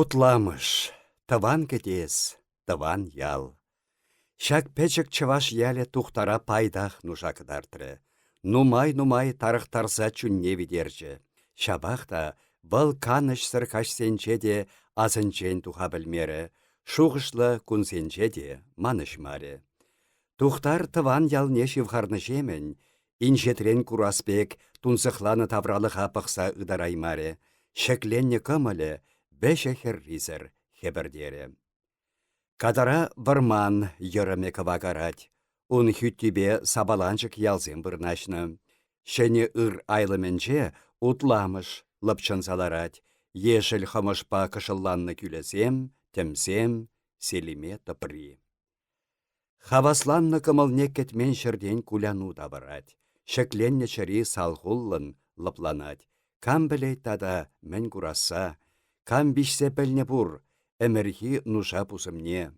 Утламыш, тыван кедес, тыван ял. Шак печек чываш яле тухтара пайдах нушакыдартры. Нумай тарықтарса чүнне видерчі. Шабахта вăл каныш сыркашсенче де азынчен туха білмері. Шуғышлы кунсенче де маныш маре. Тухтар тыван ялне шивхарны жемен, инжетрен кураспек тунсықланы тавралыға пықса ыдараймаре. Шекленне кымылы, бәші херризер хебірдері. Кадара варман йырыме кывагарать. Ун хүттібе сабаланчык ялзем бұрнашны. Шәне ыр айлыменче утламыш лыпчын саларать. Ешіл хымышпа кышылланны күлесем, тімсем, селиме тыпри. Хавасланны кымылне кетмен шырден куляну табырать. Шекленне чыри салхуллын лыпланать. Кам білет тада мен кураса. Кам бишсе пілне бур, әмірхи нуша пусымне.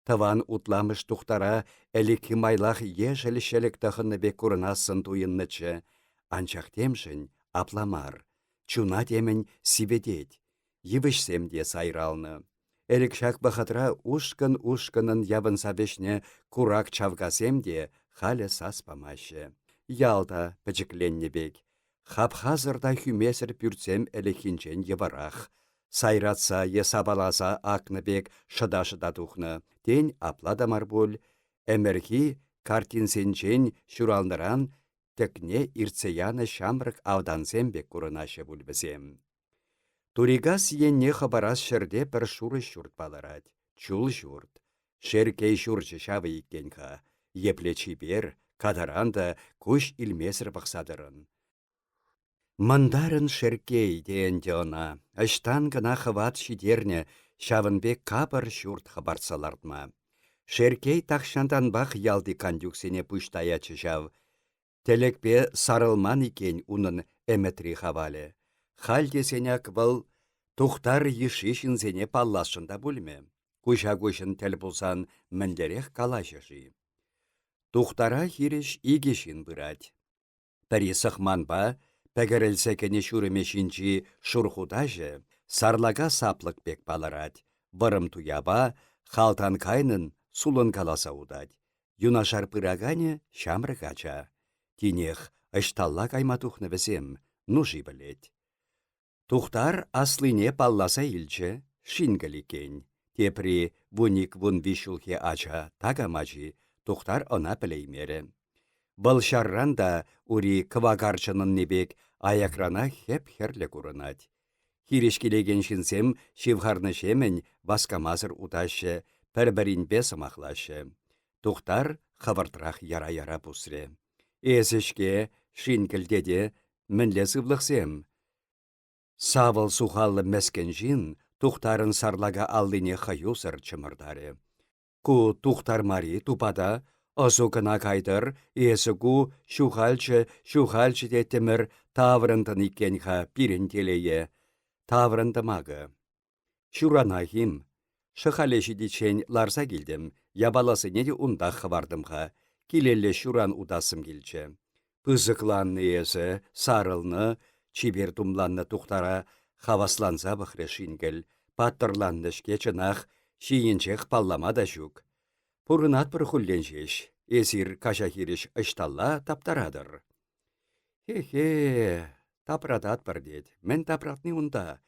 Тыван утламыш тухтара әлікі майлах ешілі-шелік тахынны бек курынасын туйыннычы. Анчақ темшін апламар. Чуна темін сибедет. Йывышсем де сайралны. Әлік шак бахатра ушкын-ушкынын явын сабешне курак чавгасем де халі саспамашы. Ялда пәчікленне бек. Хап-хазырда хүмесір пүртсем әліхінчен еварах. Сайратса есабаласа акныбек шыда-шыда тухны. Тен апладамар бұл. Әмірхи картинсенчен шуралныран текне ирцеяны шамрык авдансем бек курынашы бүлбізем. Туригас енне хабарас шырде бір шуры шурт баларад. Чул шурт. Шеркей шурчы шавы иккенха. Еплечи бер, кадаранда күш илмесір бақсадырын. Мандарын шеркей дейінде она. Аштан гына хыват шидерне шавынбек капыр шурт хабарсалардма. Шеркей тақшандан бақ ялды кандюксене пұштаячы жав. Телекпе сарылман икен унын эметри хавале. Халдесеняк был тухтар ешишінзене паллашында бүлме. Куша-кушын тел болсан мінлерек калашыжи. Тухтара хиреш игешін бұрад. Пәрі сықманба, пәгірілсекені шүрімешінчі шурхудажы, сарлага саплык бек баларад. Вырым туяба, халтан кайнын сулын каласа удад. Юнашар пырагане шамрыкача. Тинех ышталла кайма тухны візем, нужи білет. Тухтар аслыне палласа илче, шингаликен. Тепри вуник вун вишулхе ача, тагамачи, тухтар она пілеймері. Бұл шарранда ури кывагарчынын небек аякрана хеп херле курынать. Хирешкелеген шинсем шивхарны шемен васкамазыр уташы, пәрбәрінбе сымақлашы. Тухтар хавартрах яра-яра пусре. Эсішке шинкілдеде мінле сывлықсем. Савыл сухаллы мәскен жин тухтарын сарлага аллине хаюсыр чымырдары. Ку тухтар мари тупада, осукына кайдыр, есі ку шухальчы де темір таврындын икенха пирен телее. Таврындымағы. Шуранахим. Шыхалеші дичен ларса келдім, ябаласы неде ундақ хвардымға. Килелле шуран удасым келчі. Пызықланны есі, сарылны, чибер тумланны тухтара хавасланса бұхры шингіл, паттырланнышке чынақ, шиінчех палламада жүк. Пұрынат бір хүллен жеш, есір кашахириш ышталла таптарадыр. Хе-хе, тапрадат бір дед, мен тапратны унда.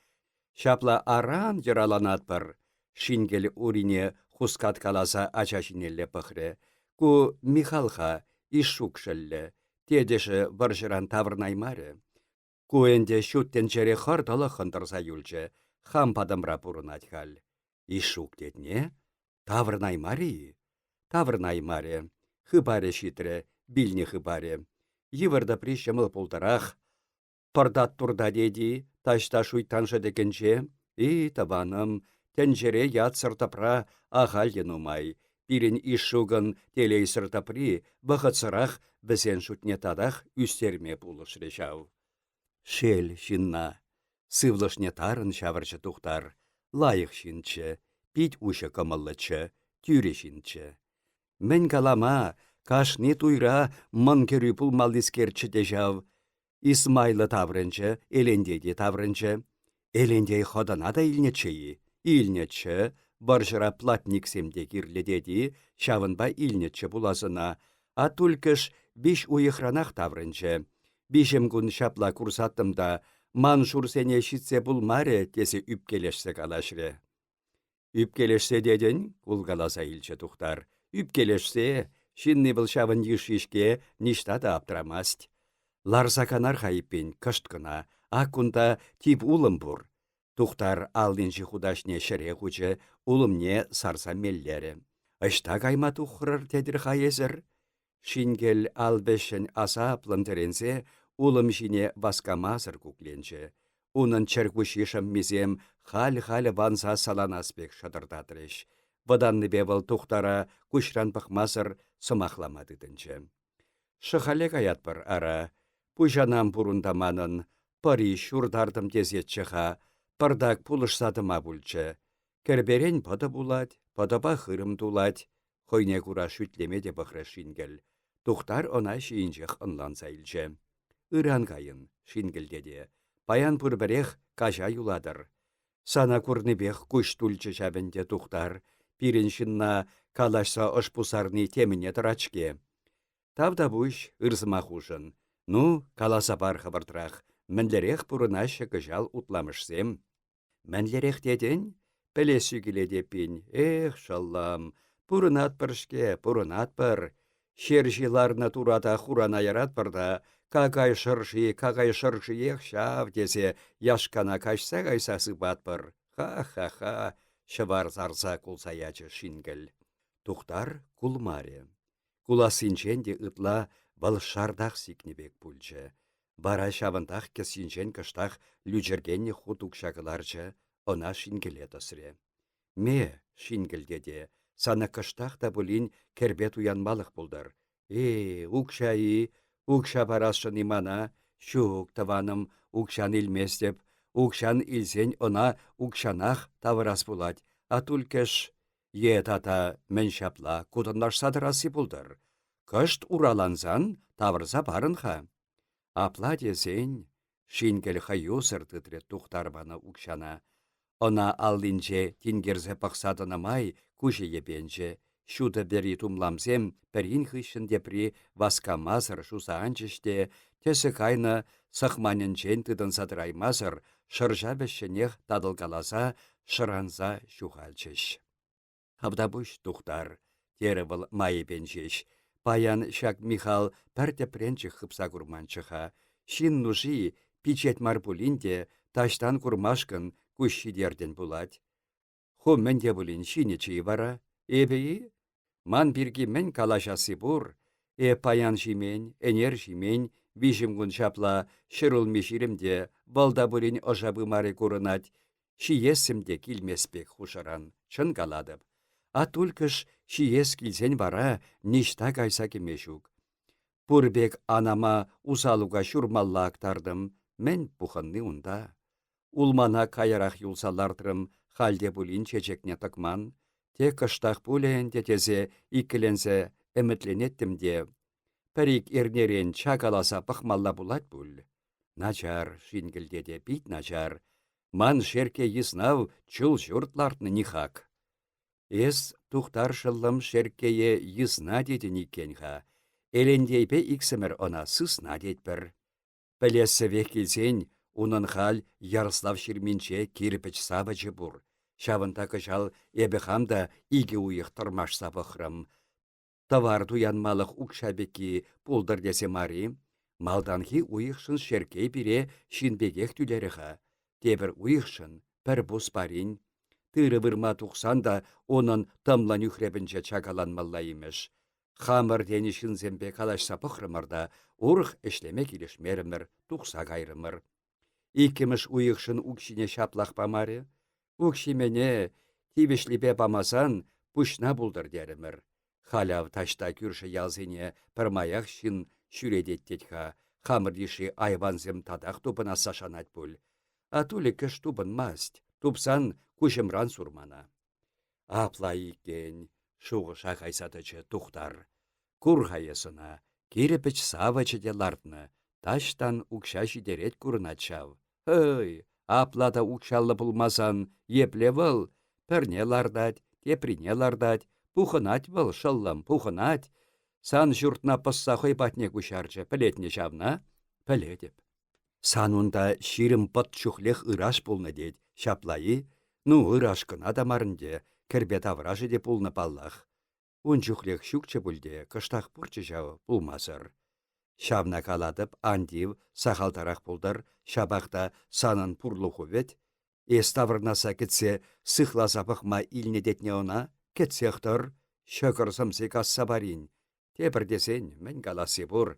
Шапла аран жыраланат бір, шингіл урине хускат каласа ачашинелле пықры. Ку Михалха ишук шыллы, тедеші варжыран тавырнаймары. Ку энде шуттен жере хардалы хындырса юлчы, хам падымра пұрынат хал. Ишук дедне? Тавырнаймары? Тавырнаймары. Хыбаре шитрі, білні хыбаре. Йывырда пришемыл пултарах. Пырдат турда деди, ташта шуйтаншы декенче. И табаным, тенжере ят сыртапра ағал енумай. Пирен ишугын телей сыртапри, бұғытсырақ бізен шутне тадах үстерме пулыш решау. Шел шинна, сывлышне тарын шавырчы тухтар, лайық шинчы, пить ушы кымыллычы, тюре шинчы. Мен калама, кашни туйра мын керу пулмалдискерчі дежав. Исмайлы таврынчы, элендеде таврынчы. Элендей ходана да илнечеyi. Илнетче, баржыра платниксемде кирледеди, шавынба илнетче буласына, а тулькыш биш уйықранақ таврынче. Бишем күн шапла курсаттымда, ман шурсене шитсе булмаре тесе үпкелешсе калашре. Үпкелешсе деден, кулгаласа илче тухтар. Үпкелешсе, шинни был шавын ешишке ништада аптрамасть. Ларсаканар хайппен кышткына, акунда тип улым бур. Тухтар алдинчи худашне шере хуче, улымне сарса меллере. Ышта кайма тухрыр тедір хайезір. Шингел албешін аса аплантыренсе, улым жіне васкамазыр кукленче. Унын чәркушишым мизем хал-хал ванса саланаспек шадырдатырыш. Ваданны бевал тухтара кушран пахмазыр сымахламадыдынче. Шыхалек аятпыр ара, пужанам бұрындаманын, пари шурдардым тезетчіға, пырдак пулышсадыма бүлчі. Керберен пады булад, падаба хырым дулад, хойне кура шүтлемеде бұқры шингел. Тухтар она шиінжех ынланса илче. Иран кайын, шингелдеде. Паян пұрбірех кажа юладыр. Сана курныбех күш түлчі жабінде тухтар, пиреншінна калашса ышпусарны теміне тұрачке. Тавда бұш ырзыма хушын. Ну, каласа бар хабартрақ, мінлерех бұрынашы кыжал утламышсем. Мінлерех деден, пілесі келедепін, шаллам, бұрынат біршке, бұрынат бір. Шержиларна турата хурана яратпырда, какай шырши ех шав десе, яшкана кашса кайсасы батпыр. Ха-ха-ха, шывар зарса кулсаячы шингіл. Тухтар кулмаре. Куласинченде ытла вăл шардах сикнебек пульчче. Бара çавăнтах кесинчен кыштах лючергенне хут укçакыларчы, ына шинкеле тăсре. Ме, шинкелдеде, сана кыштах та пулин кербет уянмалых пулдыр. Укçайи, укça парасшын имана, çук тăваным укçан илместеп, укçан илсен ына укçанах тавырас пулать, а тулькеш тата мӹн çапла кутынлашсадырасы пулдыр. Кышт уралансан тавырса барынха. Апла десен, шинкел хаюсыр тытре тухтарбаны укшана. Она алдинче тингерзе пақсадына май куши епенче. Шуды бери тумламсем пәрін хышын депри васкамазыр шусаанчыште, тесі кайны сахманенчен тыдын садыраймазыр, шыржа бәшшенех тадылгаласа шыранса шухалчыш. Хавдабуш тухтар, тері был майы пенчеш. Паян шак Михал пәрте пренчі хыпса курманчыха. Шин нужи пичет марпулинде таштан курмашкын күшшидерден булать. Ху менде булин шинечи вара. Эбеи? Ман бирги мен калашасы бур. Паян жимен, энер жимен, вижимгун шапла шырыл меширимде балда булин ожабы маре курынать. Шиесімде килмеспек хушаран, чын каладып. А тулкыш шиес килсен бара ништа кайса кемешук. Пурбек анама усалуга шурмалла актардым, мен пухынны унда. Улмана кайрах юлсалардырым, халде булин чечекне тăкман. Те кыштах пулен тезе иккеленсе әмітленеттім де. Пәрік эрнерен чакаласа пахмалла булать бұл. Начар, шингілдеде бит начар. Ман шерке еснав чул журтлартны нихак. Эс тухтар шыллым шеркее йысна деден иккенха. Элендейпе иксімір она сысна дедпір. Пілесі векілсен, унын хал Ярослав Шерменче кирпіч сабычы бұр. Шавынта кышал эбі хамда иге уйықтырмашса бұқрым. Тавар туянмалық укшабеки пулдыр десе мари, малданхи уйықшын шеркей бире шинбегех түлеріға. Тебір уйықшын, пір бұс барин. Тыры вырма тұқсанда оның тымлан үхребінче чакаланмалла имеш. Хамыр денішін зембе калашса бұқрымырда ұрық ішлеме келішмерімір, тұқса кайрымыр. Иккіміш уйықшын укшине шаплақ бамаре, укшимене тивешлипе бамасан пушна булдыр дерімір. Халяв ташта күрші ялзине пірмаяқ шын шүредеттетха, хамыр деші айванзем тадақ тупына сашанат бұл. Атулі кіш тупын маст, тупсан күшімран сурмана. Апла иккен, шуғыша қайсатычы тұқтар. Күр хайысына, керепіч савачы делардны, таштан укша шидерет күрінатшав. Апла да укшаллы бұлмасан, епле выл, Пірне лардать, теприне лардать, пухынать был шыллым, пухынать. Сан жұртна пысса хойпатне күшарчы, пілетне жавна? Пілетіп. Санунда ширім пыт чухлех ыраш пулны дед, шаплайы, ну ыраш кына да марынде, кірбет авражы де пулны паллах. Ун чухлех шукчы бүлде, кыштақ пурчы жау пулмасыр. Шавна каладып, андив, сахалтарақ пулдар, шабақта санын пурлы хувет, эставырнаса кетсе, сыхла запықма илне детне она, кетсехтір, шөкір сымсы касса барин. Тепір десен, мен каласы бұр.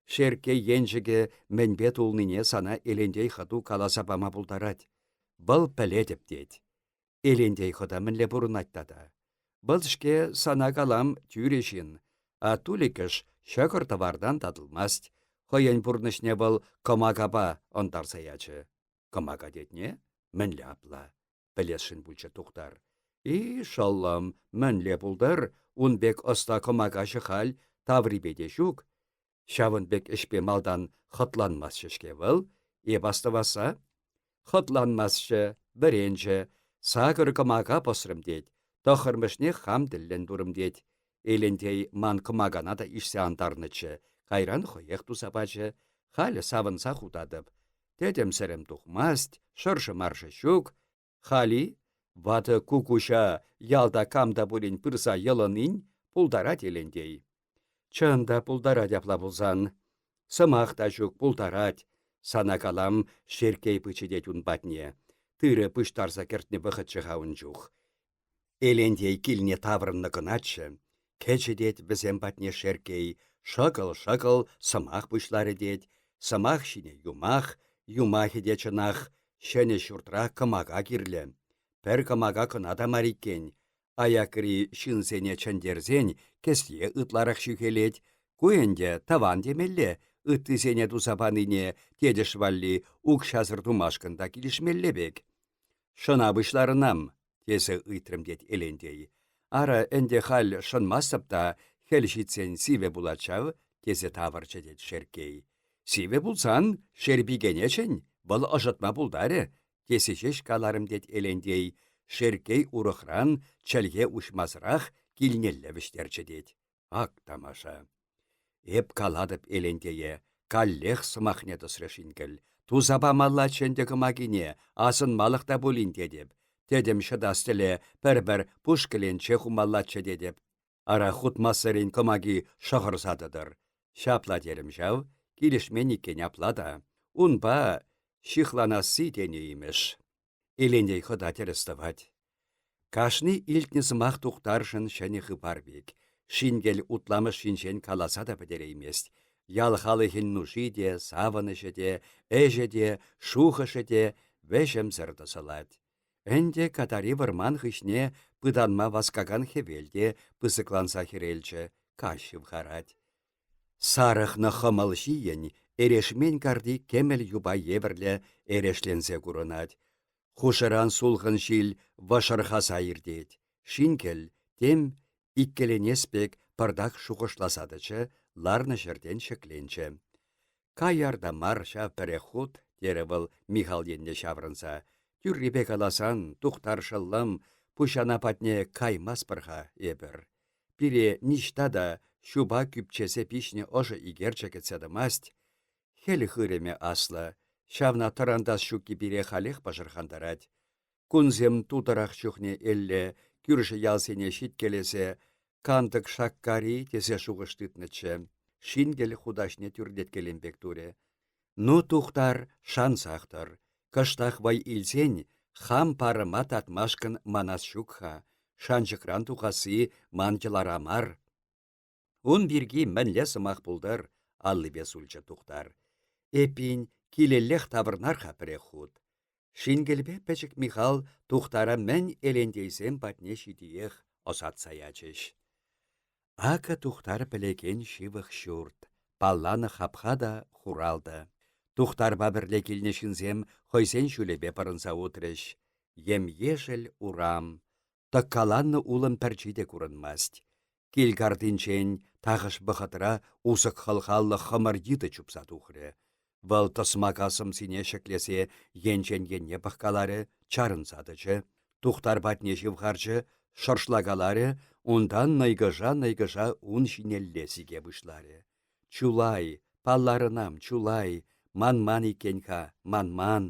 Шерке енжіге мәнбет улныне сана елендей хату каласапама бұлдарад. Бұл пәлетіп дед. Елендей хыда мінле бұрын айттада. Бұл шке сана калам тюрешін, а туликіш шөкір тавардан тадылмаст. Хойен бұрнышне бұл комагаба ондар саячы. Комага детне? Мінле апла. Білесшін бүлчі тұқтар. И шаллам, мінле бұлдар, унбек оста комагашы хал таврибеде жүк. Шавынбек ішпе малдан хытланмасшы шке бұл, ебастываса? Хытланмасшы, біренші, сағыр комага посырым дед, тоқырмышне хам ділін дұрым дед. Елендей ман комагана да ішсе антарнычы, қайран хойеқ тусапачы, халі савынса худадып. Тедем сірім тұхмаст, шыршы-маршы шук, хали, ваты кукуша ялда камда бұлін пырса елынын пулдарат елендей. Чында пулдарат япла бұлзан. Сымақ та жүк пулдарат. Сана калам шеркей пычыдет батне. Тыры пыштарса кертне бұхытчы хауын жүк. Елендей кілне таврынны кыначы. Кечедет бізем батне шеркей. Шықыл-шықыл сымақ пышлары дед. Сымақ шине юмақ, юмахи дечынақ. Шәне шуртра кымаға кирлі. Пәр кымаға кынада мариккен. Аякри шынсене чәндерзен кесле ытларах шүхелет. Куенде таван демелле, ыттысене тусапаныне тедешвалли укшазыр тумашкында килишмеллебек. Шына бұшларынам, тесі ыйтрымдет елендей. Ара энде хал шынмасыпта хелшитсен сиве булачав, тесе таварчы дед шеркей. Сиве булсан, шербигенечен, бұл ажытма булдары, тесе шеш каларым дед елендей. Шеркей урықран чәлге ұшмазырақ килнеллевіштерчі дед. Ак тамаша. Эп каладып елендее, каллех сымахне тысрышынкіл. Тузаба малла ченде кымагине, асын малықта болин дедеп. Тедем шыдастыле пір-бір пушкіленче хумаллатчы дедеп. Ара хутмасырын кымаги шығырзадыдыр. Шапла дерім жау, килішмен икен аплада. Унба шихланасы денеймеш. Елендей хыда терестывать. Кашни илтні зымақ тұқтаршын шәне хыпарбек. Шингел утламыш шиншен каласа да бідереймест. Ялхалы хиннуши де, савынышы де, әжі де, шухышы де, вәшім зырды сылад. Әнде катари вырман хышне пыданма васкаган хевелде пысыкланса херелчі, кашып харад. Сарықны хымыл жиен, эрешмен карди кемел юба еверле эрешленсе курынад. Хушыран сулғын шил вашархаса ирдет. Шинкел, тем иккеленеспек пардак шуғышласадычы, ларны жерден шекленчі. Каярда марша переход, дері был Михал енне шаврынса. Тюррибек аласан, тухтар шыллым, пушана патне каймас пырха ебір. Пире ништада шуба күпчесе пишне ожы игерче кетседімаст. Хелі хыреме аслы. Шавна тарандас шуки бире халех пажырхандарад. Кунзем тутарах шухне элле, күрші ялсене шит келесе, кантык шаккари тесе шуғыштытнычы. Шингел худашне түрдет келембек туре. Ну тухтар шансақтыр. Кыштах вай илсен, хам парыма татмашкын манас шукха. Шанчыкран тухасы манчыларамар. Ун бирги мәнле сымақ бұлдар, аллы бес ульчы тухтар. Эпин килеллех тавырнар хапыре худ. Шингелбе пәчік Михал тухтара мән элендейсен патне шидиех осат саячыш. Ака тухтар пілекен шивых шурт. Палланы хапха да хуралды. Тухтар бабірле килнешінзем хойсен шулебе парынса утрыш. Ем ешел урам. Таққаланны улым пәрчиде курынмаст. Килгардинчен тағыш бұқытыра усық халқаллы хымыр еді чупса тухры. Вăл тăсмакасым сине шеклесе енчен енне пăхкаларе чарынсадычы. Тухтар патне çывхарчы шыршлагаларе, ундан найгыжа ун çинелле сике пышларе. Чулай, палларынам, чулай, манман икенха, манман.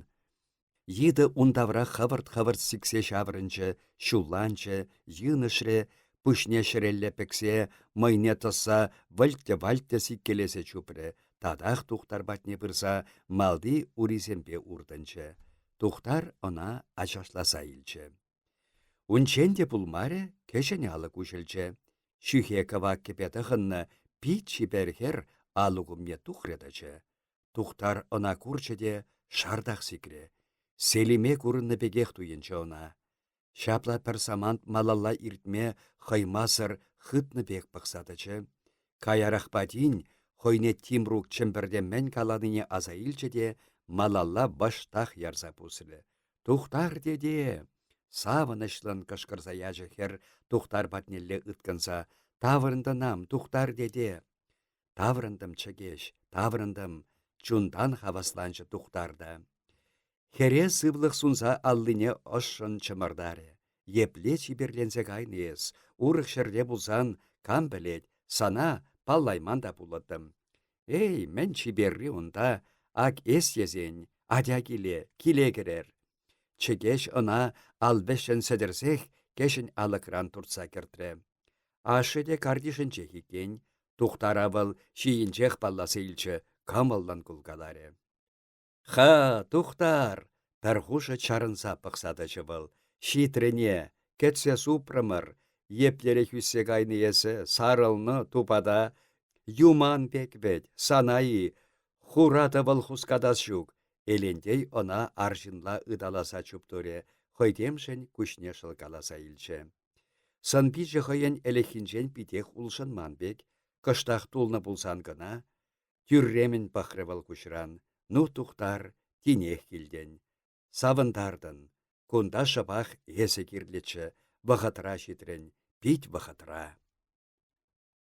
Йыды ундавра хавырт-хавырт сиксе çаврынчы, çулланчы, йынышре, пышне çрелле пексе, мыйне тăсса вальтте сиккелесе чупрре. Тадах тухтар патне пырса малди урисемпе уртынчы. Тухтар ына ачашласа илчче. Унченде пулмаре кешене алы кучелчче. Çүхе кăвак кепеті хынны пит çиперхер алугумне тухретачы. Тухтар ына курчче те шардах сикре. Селиме курынны пекех туйынчы ына. Çапла пір самант малалла иртме хăймасăр хытнă пек пăхсатычы. Каярах патин хăйне тимрук чӹмпірдеммен каланыне аса илчче те малалла баштах ярса пусрре. Тухтар деде! Савынышлын кышкырса яжы хер тухтар патнелле ыткынса, таврындынам, тухтар деде. Таврындым чăкеш, таврындым, чундан хавасланчы тухтарда. Хере сывлых сунса аллине ышшын чымырдаре. Епле чиберленсе кайнес, урых шерде булсан кам білет, сана паллайман да пулаттым. Эй, мен чиберри унда, ак эс езен, адя киле керер. Чекеш ына албешен седерсех кешін алыкран туртса кертре. Ашыде кардишінче хикен, тухтаравыл шиінчех палласы илчі камыллан кулгаларе. Ха, тухтар! Тархуша чарынса пықсадычы был. Шитрене, кетсе супрымыр, еплере хүссе кайны есі, сарылны тупада, юман пекбет, санайы, хурата был хускадас жүк. Элендей она аржинла ыдаласа чуптуре, хойдемшен күшне шылкаласа илче. Сынпиче хойен элехинчен питех улшын манбек, кыштах тулны булсан гына, тюрремен пахрывал кушран, ну тухтар тинех килден. Савындардын, кунда шабах есе кирлече, вахатра шитрен, пить вахатра.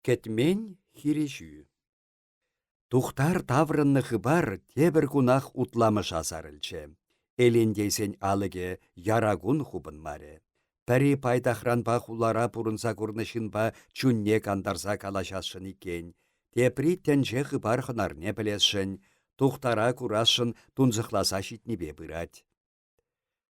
Кетмен хирежü. Тухтар таврынны хыбар тебір кунах утламыш азарылчы. Элендейсен алыге ярагун хубын маре. Пәрі пайдахранба хулара пурынса курнышынба чунне кандарса калашашын икен. Тепри тенже хыбар хынарне білесшін, тухтара курашын тунзықласа шитнебе бұрад.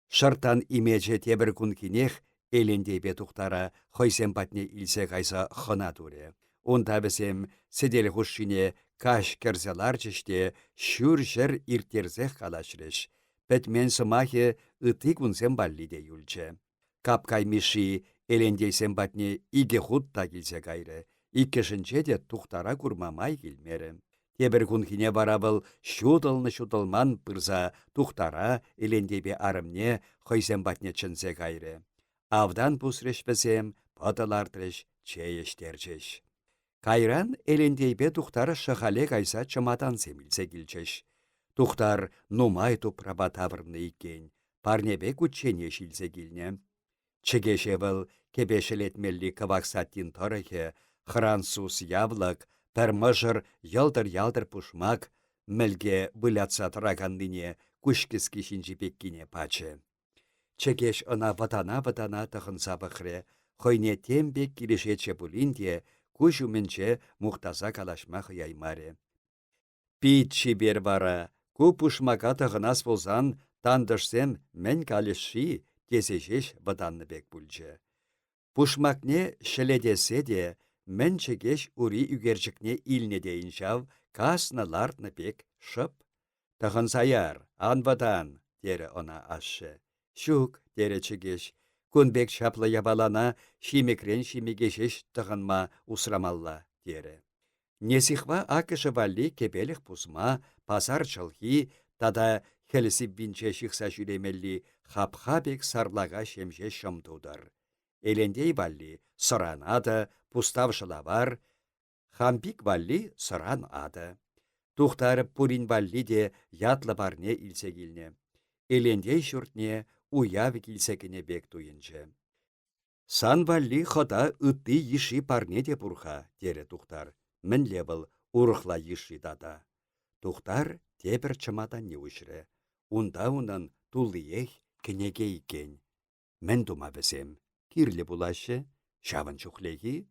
Шыртан имеже тебір күн кинех, элендейбе тухтара хойсен патне илсе кайса хына туре. Онда бізем седел хушшине каш керзелар чеште шүр жер иртерзех калашреш. Пәтмен сымахе ыты күнсен баллиде юлче. Капкай миши элендейсен патне иге хутта килсе кайры. Иккешінче де тухтара курмамай келмері. Тебір күнкіне барабыл шудылны-шудылман пырза тухтара элендейбе арымне хойсен патне чынсе кайры. Авдан пусрешпесем патылартреш чейештерчеш. Кайран элендейбе тухтар шахале кайса чыматан семілсе килчеш. Тухтар нумай тупраба таврны икен, парнебе күтчене шилсе килне. Чегеше был кебешелетмелли каваксаттин торыхе, хрансус явлык, пәрмыжыр ялдыр-ялдыр пушмак, мілге бұлятса тұрағандыне күшкіскі шинжіпеккіне пачы. Чегеш ына ватана-ватана тұхынса бұқре, хойне тембек килешече бұлінде, күшуменче мұқтаза калашмақ яймаре. Пит чибер бара, күп пушмака тұғынас болсан, тандышсем мен калешши тезешеш ватанны бек бүлчі. Пушмакне шеледесе де, мен чегеш ури үгерчікне илне дейін шав, касны лартны бек шып. Тұғын саяр, анвадан, дере она ашы. Шук, дере чегеш, күнбек шаплы ябалана, шимекрен шимегешеш тұғынма усрамалла, дере. Несихва акышы валли кепелік пусма, пасар чылхи, тада хелісіп бінче шықса жүремелли, хап-хапек сарлага шемже шымтудар. Элендей валли сыран ады, пуставшыла бар, хампик валли сыран ады. Тухтары пурин валли де ятлы барне илсегілне. Элендей шүртне уявы килсекіне бек туйынчы. Сан валли хода ытты еши парне де пурха, дере тухтар. Мінле был урықла еши дада. Тухтар тепір чымадан не үшірі. Унда унын туллиех кенеге икен. Мен тума бізем. Кирлі булашы, шавын чухлеги,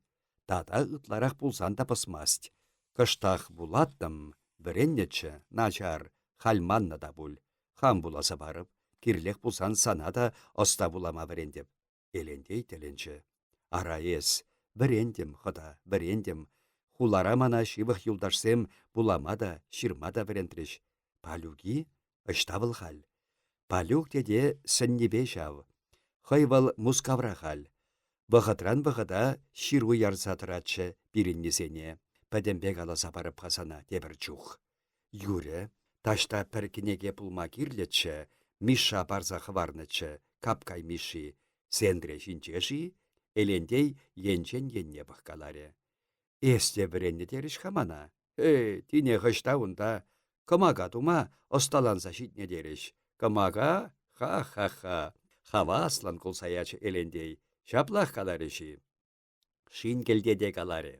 тата ытларах пулсан да пысмасть. Кыштах булаттым, біреннетші, начар, хальманна да бул. Хам буласа барып, кирлех пулсан сана да оста булама бірендеп. Элендей теленчі. Ара ес, бірендем, хыда, бірендем. Хулара мана шивых юлдашсем булама да, ширма да бірентреш. Палюги, ыштавыл хал. Палюк деде сіннебе шав. Хайвал мускавра хал. Бұғытран бұғыда ширу ярсатыратшы біріннесене. Пәдембек аласа барып қасана дебір чух. Юре, ташта піркінеге пулма кирлетші, Миша барза хварнычы, капкай Миши, сендре шинчеші, элендей енчен енне бұққаларе. Есте біренне теріш хамана. Тине ғышта унда. Кымага тума осталанса шитне дереш. Кымага? Ха-ха-ха. Хава аслан кулсаячы элендей. Шаплах калареші. Шин келдеде каларе.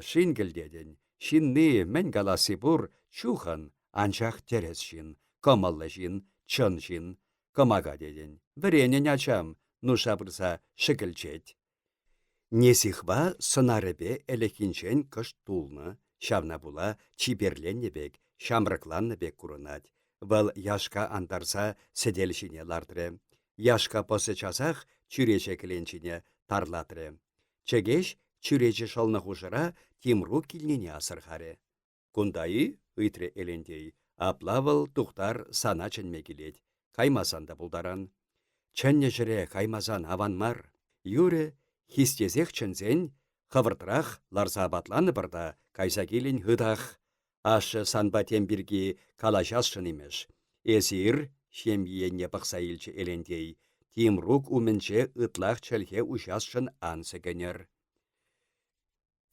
Шин келдеден. Шинны мен галасы бур чухан, анчах терес шин. Кымаллы шин, чын шин. Кымага деден. Біренен ачам, нуша бұрса шыкілчет. Несихва сынарыбе элекинчен кыш тулны, шавна була чиберленнебек, шамрыкланныбек курынат. Вăл яшка антарса седелшине лартыры. Яшка посы часах чүрече кіленчине тарлатыры. Чегеш чүрече шалны хушыра Тимру килнене асырхары. Кундайы ыйтры элендей, аплавыл тухтар сана ченме келет. Каймасанда булдаран. Ченне жіре каймазан аванмар. Юре хистезех чынзен, хавыртрах ларса батланы бірда кайса келін хыдах. Ашы санбатен бірге калашасшын имеш. Эсир шемиенне бақса илчі элендей. Тимрук уменче ытлах чәлге ушасшын ансы генер.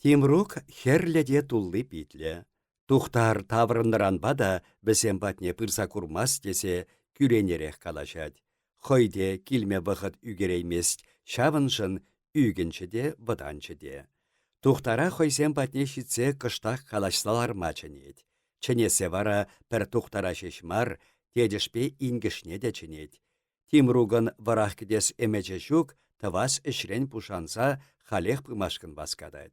Тимрук херледе туллы битле. Тухтар таврындыран бада бізен батне пырса курмас десе күренерех калашад. Хойде килме вақыт үгереймест, шавыншын үгіншіде, бұданчыде. Тухтара хойсен батне шитсе кыштақ калашсалар мачынет. Ченесе вара пір тухтара шешмар, тедішпе ингішне де ченет. Тимругын варах кедес эмече жүк, тавас ішрен пушанса халех пымашкын баскадад.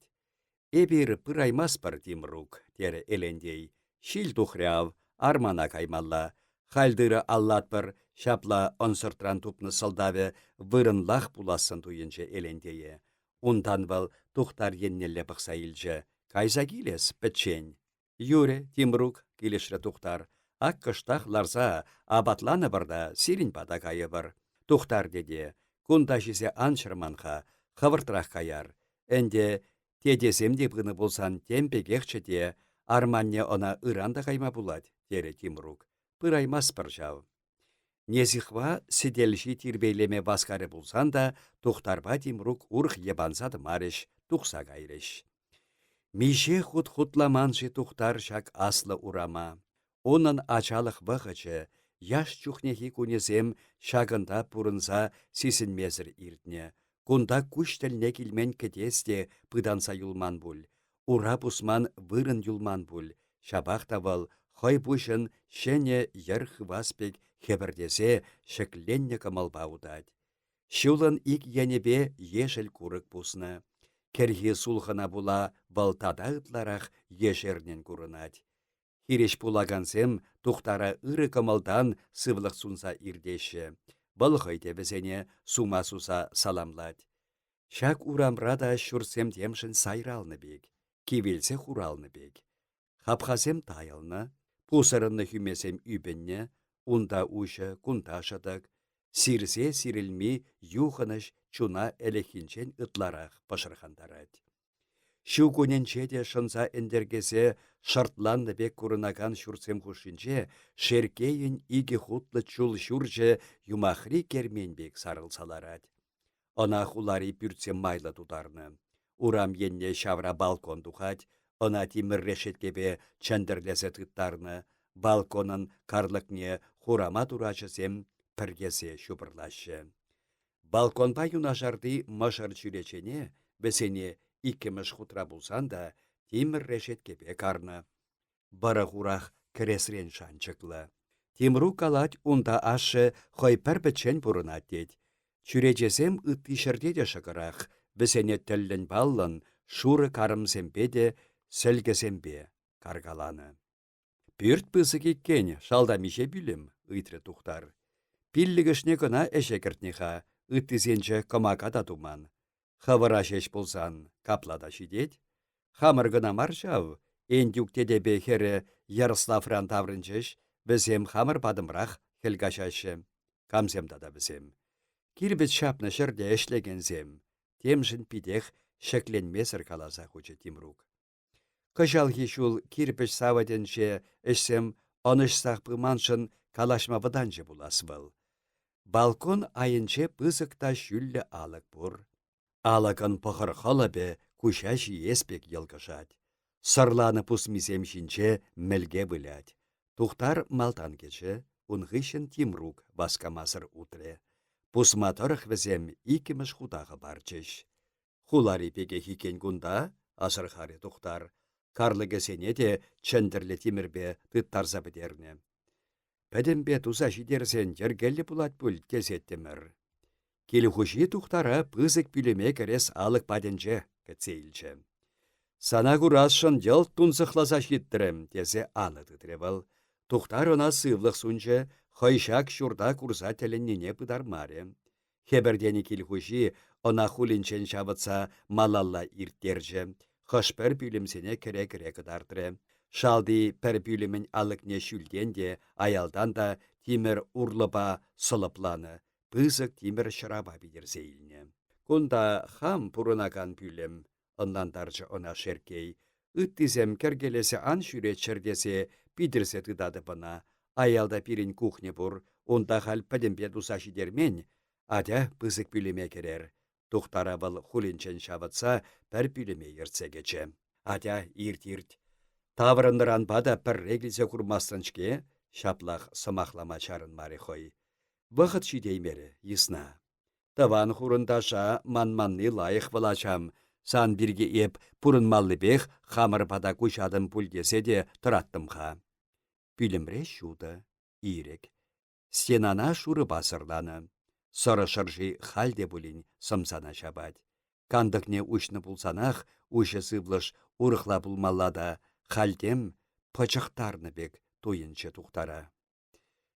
Эбір пыраймас бір Тимрук, тере элендей. Шил тухряв, армана каймалла. Хальдыры аллатпыр, шапла онсыртран тупны салдаве вырынлах пуласын туйынче элендейе. Ундан вал тухтар еннелле бақса илче. Кайса килес, пәтчен. Юре, Тимрук, килешре тухтар. Ак кыштах ларса, абатланы бірда сирин бада кайы бір. Тухтар деде, кунда жесе аншырманха, хавыртрах каяр. Энде, тедесем деп гыны болсан темпегехчеде, арманне она ыранда кайма булад, тере Тимрук. Пыраймас бір жау. Незихва сиделши тирбейлеме басқары болсан да, тухтарба Тимрук урх ебансады мареш, тухса кайреш. Мише хут-хутламаншы тухтар шак аслы урама. Онын ачалық бұғычы, яш чухнехи күнесем шагында пұрынса сисінмезір иртне. Кунда күштіліне келмен кетесте пыданса юлман бұл. Ура пусман вырын юлман бұл. Шабақ тавал, хой бұшын шене ерх васпек хебірдесе шекленне кымалба удад. Шулын ик енебе ешіл курык пусны. Керхи сулхына була балтада ытларах ешернен курынад. Хиреш пулагансем тухтара ыры кымылдан сывлық сунса ирдеші. Бұл хойте бізене сума суса саламлад. Шак урамрада шурсем темшін сайралны бек, кивелсе хуралны бек. Хапхасем тайылны, пусырынны хүмесем үбінне, унда ушы кунташыдық, сирсе сирілми юхыныш чуна әлехінчен ытларақ пашырхандарад. Шу күненче де шынса эндергесе шартланны бек курынаган шурсем хушинче, шеркейін игі хутлы чул шурче юмахри керменбек сарылсаларад. Она хулари пүртсем майлы тударны. Урам енне шавра балкон тухать, она тимір решеткебе чәндірлесе тұттарны, балконын карлықне хурама турачысем піргесе шупырлашы. Балконба юнашарды мышыр чүречене, бесене иккіміш хутра булсан да, тимір решеткебе карны. Бары хурах кіресрен шанчықлы. Тимру калать унта ашы хой пір бітчен бұрынат дед. Чүречесем үттишірде де шықырақ, бісене тілін баллын, шуры карымсембе де сәлгесембе каргаланы. Пүрт пысы кеткен, шалдамише білім, ыйтры тухтар. Пиллігішне кына әшекіртнеха, ыттізенче комака да туман. Хавыра шеш болсан, каплада шидет. Хамыр гына маршав, эндюкте де бехері Ярославран таврынчеш, бізем хамыр падымрақ хелгашашы. Камсем да бізем. Кирбет шапны шырде эшлегензем. Темжін пидех шекленмесір каласа хучы Тимрук. Кыжал хишул кирпіш саваденше эшсем онышсақ пыманшын калашма бұданжы булас был. Балкон айынче пызыкта шүллі алық бұр. Алакын пұхыр холыбе кушаш еспек елгышат. Сырланы пусмисем шинче мелге білять. Тухтар малтан кече, унғышын Тимрук баскамасыр утре. Пусматырық візем икіміш худағы барчыш. Хулари пеге хикен гунда, асырхари тухтар. Карлыгы сене де чендірлі Тимірбе тыттарза бідерне. Пәдімбе туза жидерсен жергелі бұлат бүл кезеттімір. Келіхуши тухтара пызык пүлеме керес алық паденже кәтсейлчі. Сана күрасшын ел тунсықласа життірім, тезе аны тұтревал. Тухтар она сывлық сүнче, хайшак шурда курса тәліннене пыдармаре. Хебердені келіхуши она хулинчен шабытса малалла ирттерже. Хышпер пүлімсене кере-кере кыдартыры. Шалди пір пүлімін алықне шүлденде, аялдан да Тимір урлыба сылыпланы. Пызык Тимір шыраба бидерзейліне. Кунда хам пурынаган пүлім, ыннандаржы она шеркей. Үттізем кергелесе ан шүре чырдесе бидерсе тыдады бына. Аялда пирин кухне бур, онда хал пәдімбе дуса жидермен, адя пызык пүліме керер. Тухтара был хулинчен шабытса, пір пүліме ертсе кече. Адя ирт-ирт. Таврындыран бада пір реглізе курмастынчке, шаплах сымахлама чарын мари хой. Вақыт шидеймері, исна. Таван хурындаша манманны лайық вылачам. Сан бірге еп пурынмаллы бех хамыр бада кушадым пульдесе де тұраттымға. Пүлімре шуды, ирек. Стенана шуры басырланы. Сыры шыржи халде булин сымсана шабад. Кандықне ұшны бұлсанақ, ұшы сывлыш ұрықла бұлмаллада, халдем пычықтарны бек туйынчы тухтара.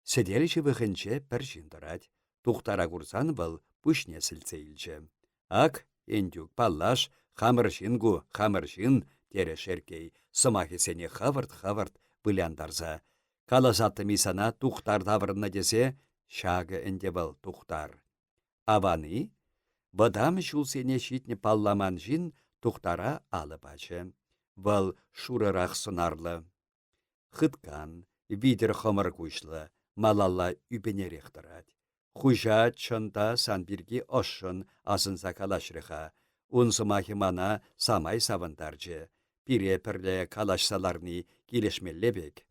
Седеліші вғынче пір жындырад. Тухтара курсан был пүшне сілцейлчі. Ак, ендюк паллаш, хамыршин, тере шеркей, сымахесене хавырт бұляндарза. Каласатты мисана тухтар таврынна десе, шағы энде был тухтар. Аваны, бадам шулсене шитне палламан жин тухтара алып ачы. Был шурырақ сынарлы. Хыткан, видер хымыр кушлы, малалла үпенерек тұрад. Хужа чында санбирги ошын асынса калашрыха. Унсымахи мана самай савындаржы. Пире пірле калашсаларны келешмеллебек.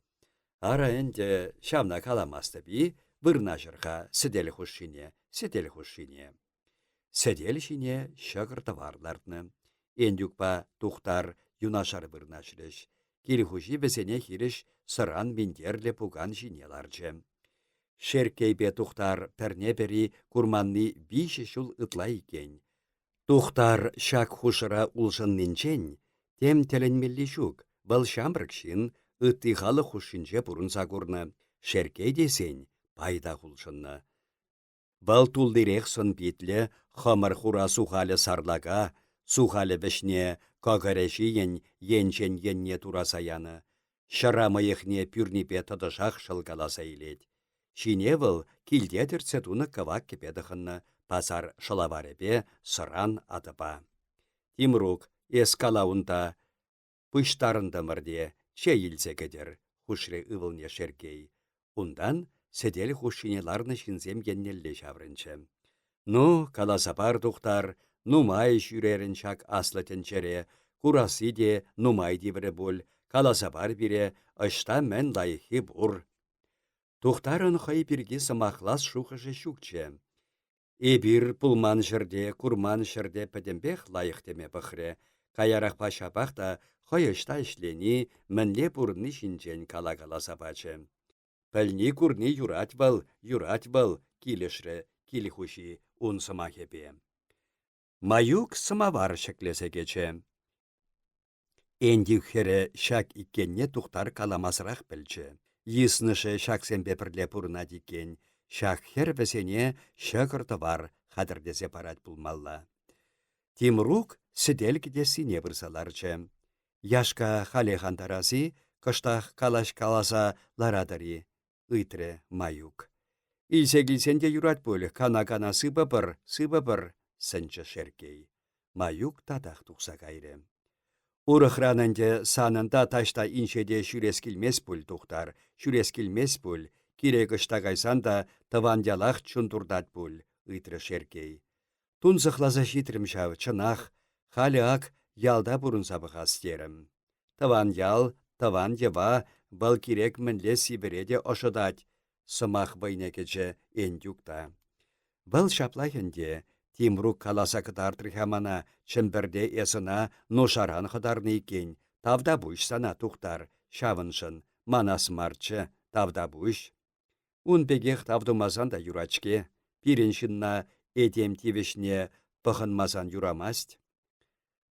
Ара энде шамна каламасты би, вырна жырға сідел хушине. Сідел шине шығырды варларны. Эндюкпа тухтар юнашар вырна жырыш. Келхуши бізене хиріш сыран мендерле пуган жинеларжы. Шеркейбе тухтар пәрне бері курманны биші шул ытла икен. Тухтар шак хушыра улшын нинчен, тем теленмелли шук, бұл шамрыкшин ыттихалы хушинче бұрынса курны. Шеркей десен пайда хулшынны. Бұл тулдырек сын битле хамыр хура сухалі сарлага, сухалі бішне кагареши енчен енне турасаяны. Шырамы ехне пүрнипе тыдышақ шылгаласа илет. Шине выл килдетірце туны кывак кепедіхынны, пазар шылаварепе сыран атыпа. Тимрук эскалаунда пыштарындымырде чейілсе кедер, хушре ывылне шеркей. Ундан седел хушинеларны шинзем еннелле шаврынчы. Ну, каласапар тухтар, нумай жүрерін шак аслы тенчере, курасы де нумай дивірі бол, каласапар бире, ышта мен лайхи бур. Тухтарын хай бірге сымақлас шухышы шукче. Эбір пулман жерде, курман жерде пәдембех лайық деме бұхре. Каярақ пашапақта хай ышта ішлені, мінле бұрынны шинчен кала-кала сапачы. Пәлні курни юрать был, килешрі, килихуши ун сыма хепе. Маюк самавар шеклесе кече. Энди хере шак иккенне тухтар каламасырақ білчі. Йыснышы шаксембе бірле пұрына дикен, шак хер бәсене шықырты бар хадырдезе парат пулмалла. Тимрук сидел кедесіне бұрсаларчы. Яшка халехандарази, кыштах калаш каласа ларадари, ыйтры маюк. Илсе-килсенде юрат бөлі, кана-кана сыбы-бір, сынчы шеркей. Маюк тадақ тұқса кайры. Урықранынде санында ташта иншеде шүрес келмес пүл тұқтар, шүрес келмес пүл, кире кышта кайсанда тывандялақ чундурдат пүл, ыйтры шеркей. Тунзықлаза житрім жау чынақ, халі ак ялда бұрын сабыға стерім. Тыван ял, тыван ева, бұл керек мінле сибіреде ошыдать, сымақ байнекече ендюкта. Бұл шаплайынде, Тимрук каласа кытартыр хамана, чымбірде есіна ношаран қыдарны екен, тавда бұш сана тұқтар, шавыншын, манас марчы, тавда бұш. Ун бегех тавдумазан да юрачке, пиреншінна edem тивешне пăхынмасан юрамасть.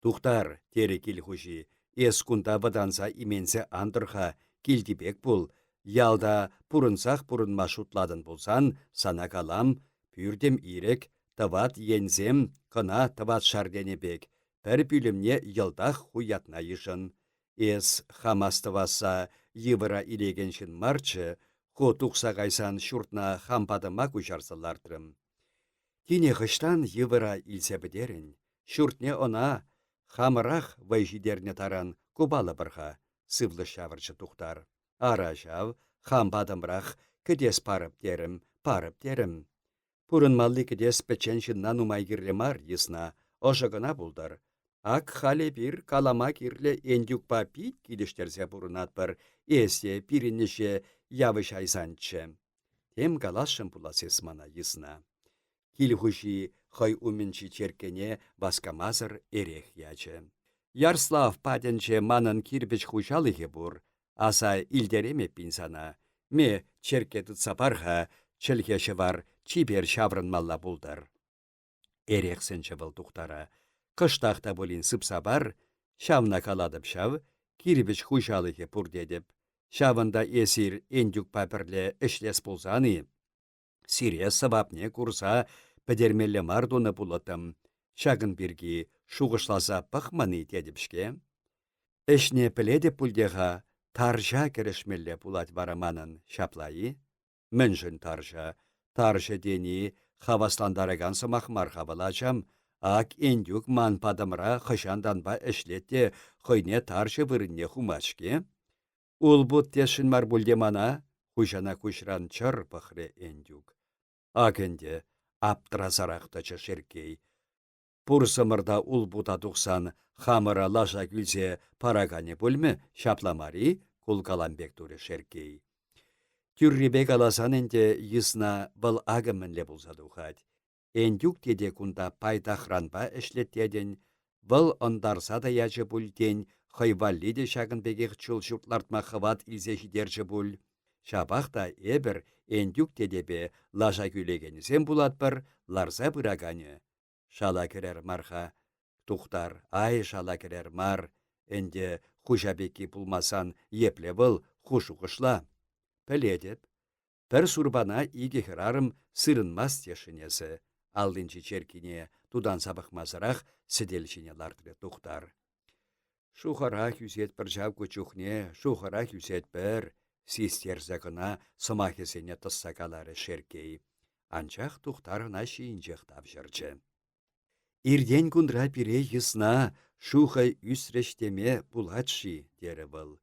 Тухтар, тере килхуши, эс кунда ваданса именсе андырха килдибек пул, ялда пурынсах пурынма шутладын болсан, сана калам, пюрдем ирек, тават ензем, кына тават шарденебек, пір пүлімне йылдах хуятна ешін. Эс хамастываса йывыра илегеншін марчы, ху тухса кайсан шуртна хампадыма кучарсылартрым. Тине хыштан йывыра илсе бідерін, шуртне она хамырах вайжидерне таран кубалы бірға, сывлы шавырчы тухтар. Ара жав, хампадымрақ кідес парып терім. Пурынмалли кідес печеншінна нумай кирле мар есна, ошығына бұлдар. Ак халі бір калама кирле ендюкпа пит кидештерсе пурынат бір, есе пиріннеше явыш айсанчы. Тем галашын пуласес мана есна. Килхуши хай уменчи черкене баскамазыр эрех ячы. Ярслав паденче манын кирпич хушалыхе бур, аса илдереме пинсана. Ме черке тұтса парха, чілхеші бар, чибер шаврынмалла булдар. Эрех сенче был тухтара. Кыштақта болин сыпса бар, шавна каладып шав, кирпич хушалыхе пур дедіп. Шавында эсир эндюк папірле ішлес болзаны. Сире сабапне курса пәдермелі мардуны бұлытым. Шағын бірге шуғышласа пықманы дедіпшке. Эшне піледі пүлдеға таржа керешмелі бұлат бараманын шаплайы. Мінжін таржа дені хавасландарыған сымақмар хавалачам, ак ендюк ман падымра қышанданба әшлетте қойне таржа вырынне хумашке. Ул бұт тешін мар бұлдемана, хұжана күшран чыр пықры ендюк. Акенде аптразарақтачы шеркей. Пұрсымырда ул бұта тұқсан хамыра лажа күлзе парагане бөлмі шапламари кулкаламбек туры шеркей. Түрребек аласан энде йысна бұл агымынле болса дұхад. Эндюк теде кунда пайтахранба эшлеттеден, бұл ондарса да ячы бүлден, хайвалли де шағын бегех чул шуртлартма хыват илзе жидержі бүл. Шабақта эбір эндюк тедебе лажа күлегенізен булат бір ларза бұраганы. Шала керер марха. Тухтар, ай шала керер мар. Энде хужабеки пулмасан епле был хушу қышла. Піледіп, бір сурбана иге хырарым сырынмас тешінесі. Алдынчы черкине тудан сабықмазырақ сіделшіне лардыры тухтар. Шухара хүзет бір жав көчухне, шухара хүзет бір. Систерзакына сымахесене тыссакалары шеркей. Анчах тухтарына шиінчех тавжырчы. Ирден кундра пире йысна шуха үсрештеме пулатши дері был.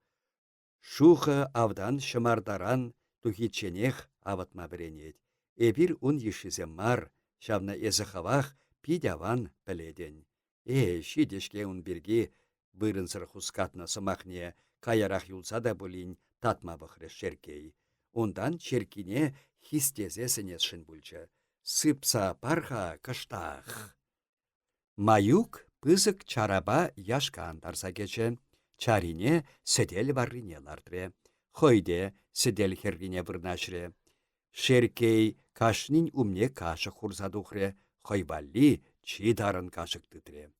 Шуха авдан шымардаран тухитченех аватма біренет. Эбір ун ешізе мар, шавна езіхавах пидяван піледен. Шидешке ун бірге бұрынсыр хускатна сымахне каярах юлса да бұлін татма бұқры шеркей. Ондан черкине хистезесіне шын бүлчі. Сыпса парха кыштақ. Маюк пызык чараба яшка андарса кече. Чарине седел варрине лардре. Хойде седел херрине вырнашре. Шеркей кашнин умне кашық хурзадухре, хойбалли чидарын кашық тытре.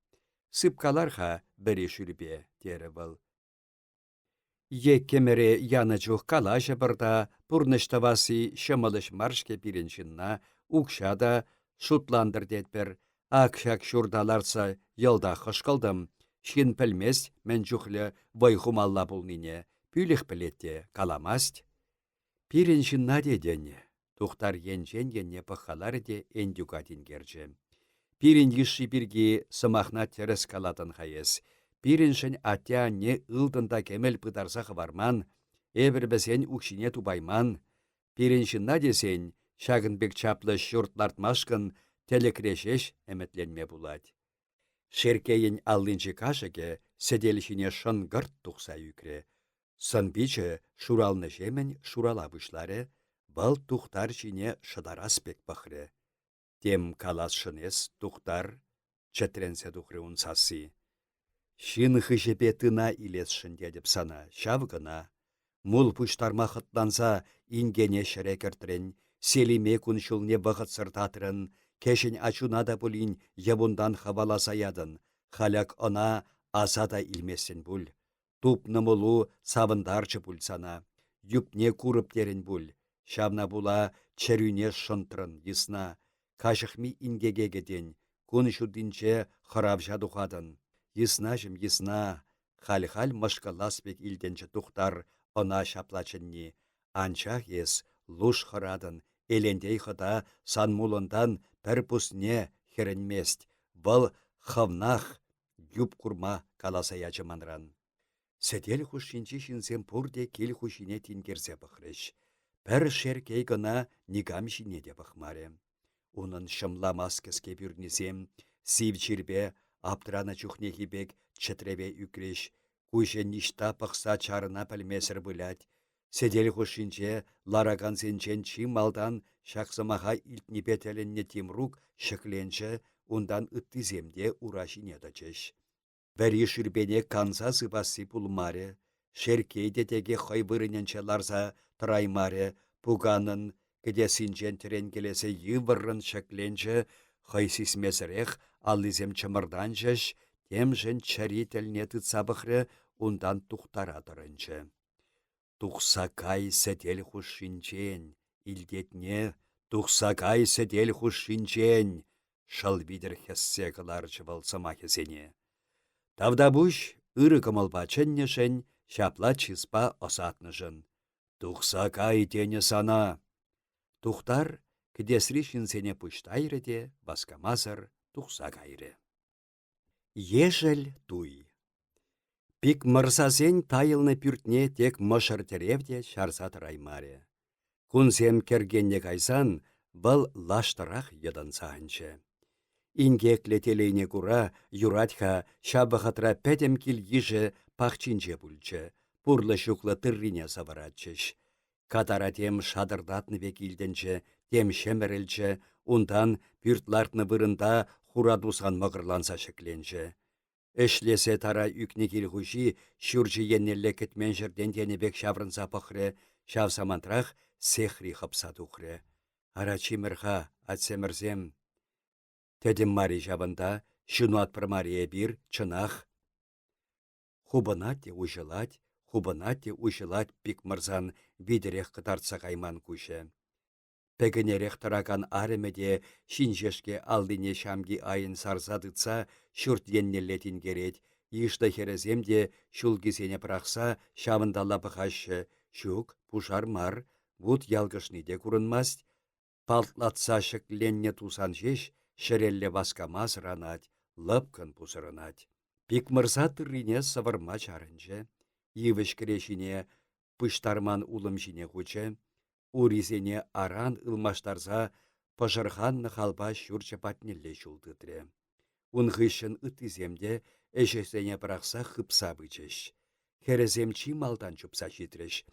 Сыпкаларха бірі шүрбе, дері был. Еккемере яны чух калаша бірда, пурныштавасы шымылыш маршке пиреншінна, укшада шутландыр детпір, акшак шурдаларса елда хышқылдым, шин пілмес мен чухлі вайхумалла бұлнине, пүліх пілетте каламаст. Пиреншінна дедене, тухтар енчен-енне пахалар де эндюкатин керчі. Пирен ешші бірге сымахна терес калатын хайес. Пиреншін атя не ылдында кемел пыдарсақ барман, эбір бізен укшине тубайман. Пиреншінна десен, шагынбек чаплы шуртлартмашкын телекрешеш әметленме булать. Шеркейін аллинчі кашыке седелшіне шын гырт тұқса юкре. Сын бичі шуралны жемен шурала бұшлары, бұл тұқтар жіне шыдараспек бақыры. Тем калас шынес тұқтар, четренсе тұқры унсасы. Шин хыжепе тына илес шындедіп сана, шавгына. Мул пұштарма хытланса ингене шірекіртірін, селиме күншілне бұғыт сыртатырын, кешін ачунада бұлін ебундан хаваласа ядын, халяк она азада илмесін бұл. Тупны мұлу савындарчы бұлсана, юпне курып терін бұл, шавна була чәрюне шынтырын есна, кашықми ингегегеден, күншілдінче хырав жадухадын. Есна-жым есна, хал-хал мышқыласпек илденчі тұқтар она шаплачынни, анчах ес луш хырадын, элендей хыда сан мулындан пір пусне херенмест, бұл хавнах юп курма каласа ячыманран. Седел хушинчи шинсем пурде кел хушине тингерсе бұқрыш. Пір шеркей гына нигам жине де бұқмаре. Унын шымламас кіске бүрнесем, сив чирбе, аптырана чухне хибек четребе үкреш, куйше ништа пықса чарына пілмесір бұлять. Седел хушинче лараган сенчен чималдан шақсымаға илтнепе тәлінне тимрук шықленче ундан ыттыземде урашине дачеш. Вәри шүрбене канса сыпасы пулмаре, шеркейде теге хайбырыненче ларса тұраймаре, пуганын кедесінчен түрен келесе йывырын шықленче хайсисмесірех аллизем чымырданчеш, темжен чари тәліне тұтсабықры ундан тұқтара тұрынче. Тұқсакай сәдел хушинчен, илдетне, тұқсакай сәдел хушинчен, шалбидер хессе қыларчы болсыма хесене. Тавдабуш ыры кымылбачыннешен, шапла чиспа осатнышын. Тұқсакай тене сана. Тұқтар кедесри шинсене пұштайры де, баскамазыр тұқсакайры. Ежел туй. Пик мырсасен тайылны пүртне тек мышыр теревде шарса тұраймаре. Кунсем кергенне кайсан, бұл лаштырақ едан сағынчы. Ингекле телейне кура, юратха шабахатра пәдем кил ежі пахчинче бүлчі, пурлы шуклы тыррине саваратчыш. Катаратем шадырдатны векилденче, тем шемерілчі, ундан пүртлартны вырында хурадусан мағырланса шекленчі. Эшлесе тара үкне килхуши, шүржі еннелле кетмен жерден денебек шаврынса пықры, шав самантрах сехри хапса тухры. Арачимырха атсемірзем. Тедім мари жабында, шыну атпыр мария бір, чынах. Хубынат те ужылать пик мырзан видерех қытартса қайман күші. Пәгінерех тұраган арымеде шинжешке алдыне шамги айын сарзадыца шүрт еннелетін керет. Ишта хереземде шулгізене прақса шамындала бұқашы. Шук, пушар мар, вуд ялгышныде күрінмаст. Палтлатса шықленне тусан жеш, шерелле васкамас ранат, лыпкын пусырынат. Пик мырза тыррине савырма чарынчы. Йывыш крешине пыштарман улым жіне хучы. Уризене аран ылмаштарса пăшырханны халпа çурчче патнелле çултытре. Унхыщын ытыземде эшесене пырахса хыпса бычеш. Херезем чималдан чупса çитреш.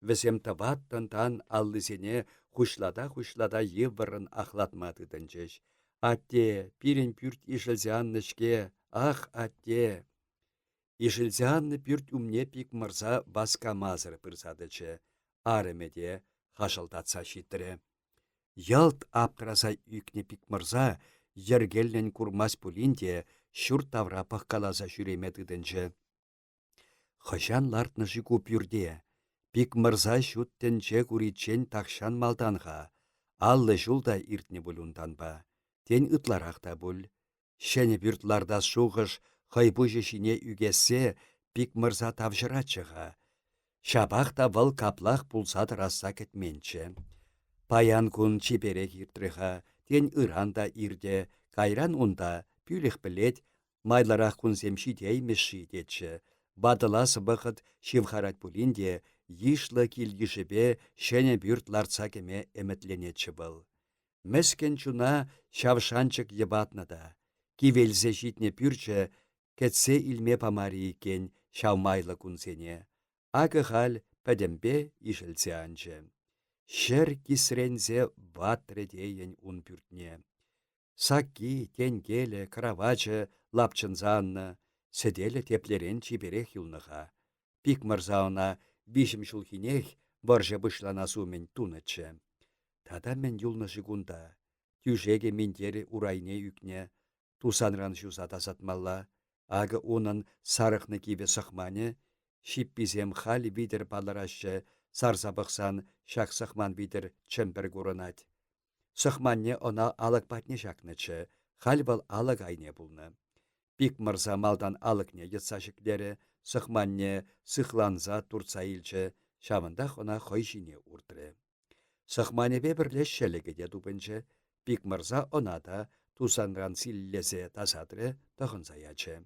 Весем таваттан аллысене хушлада йыввырын ахлатма тытынчеш. Атте, пирен пүрт ишелсе аннышке, ах, атте. Ишілзянны пүрт умне пик мырза баска мазыр пырсадычы. Арымеде хашылдатса шиттірі. Ялт аптыраса үкне пик мырза, ергеллен курмас пулинде, шүр тавра пахкаласа жүремедідінчі. Хышан лартнышы пүрде. Пик мырза шуттенче куричен тақшан малданға. Аллы жулда иртне бұлунданба. Тен ытларақта бұл. Шәне бүртларда шуғыш, хайбу жешіне үгесе пик мырза тавжыратчыға. Шабақта вăл каплах пулсат раса кетменче. Паян кун чиперек иртрыға, тен ыранда ирде, кайран унда пүліх білет, майларақ кун земшидей мешидетчі. Бадыласы бұқыт шивхарат пулинде, ишлы килгішіпе шәне бүрт ларца кеме әмітленетші бұл. Мәскен чуна шавшанчык ебатнада. Кивелзе житне пүрчі, кетсе илме памари екен шавмайлы кунсене. Ағы хал пәдембе ишілсе анчы. Шер кисрензе ватредейін ун пүртне. Саки, тенгелі, кравачы, лапчынзанны, седелі теплерен чиберех юлныға. Пик мырзауна бишім шулхинех баржа бұшлана сумен тунычы. Тада мен юлнышы гунда. Тюжеге мендері урайне үкне, тусанран жуза тасатмалла, ағы онын сарықны киве сықмане, шиппизем хали видер паларашы, сарсабықсан шақ сықман видер чемпер көрінат. Сықманне она алық патне жақнычы, халбал алық айне бұлны. Пик мырза малдан алықне етсашыклері, сықманне сықланза турца илчі, шавындақ она хойшине уртыры. Сықманебе бірлес шелігі де дубынчы, пик мырза онада тусанран силлезе тасадры тұхынса ячы.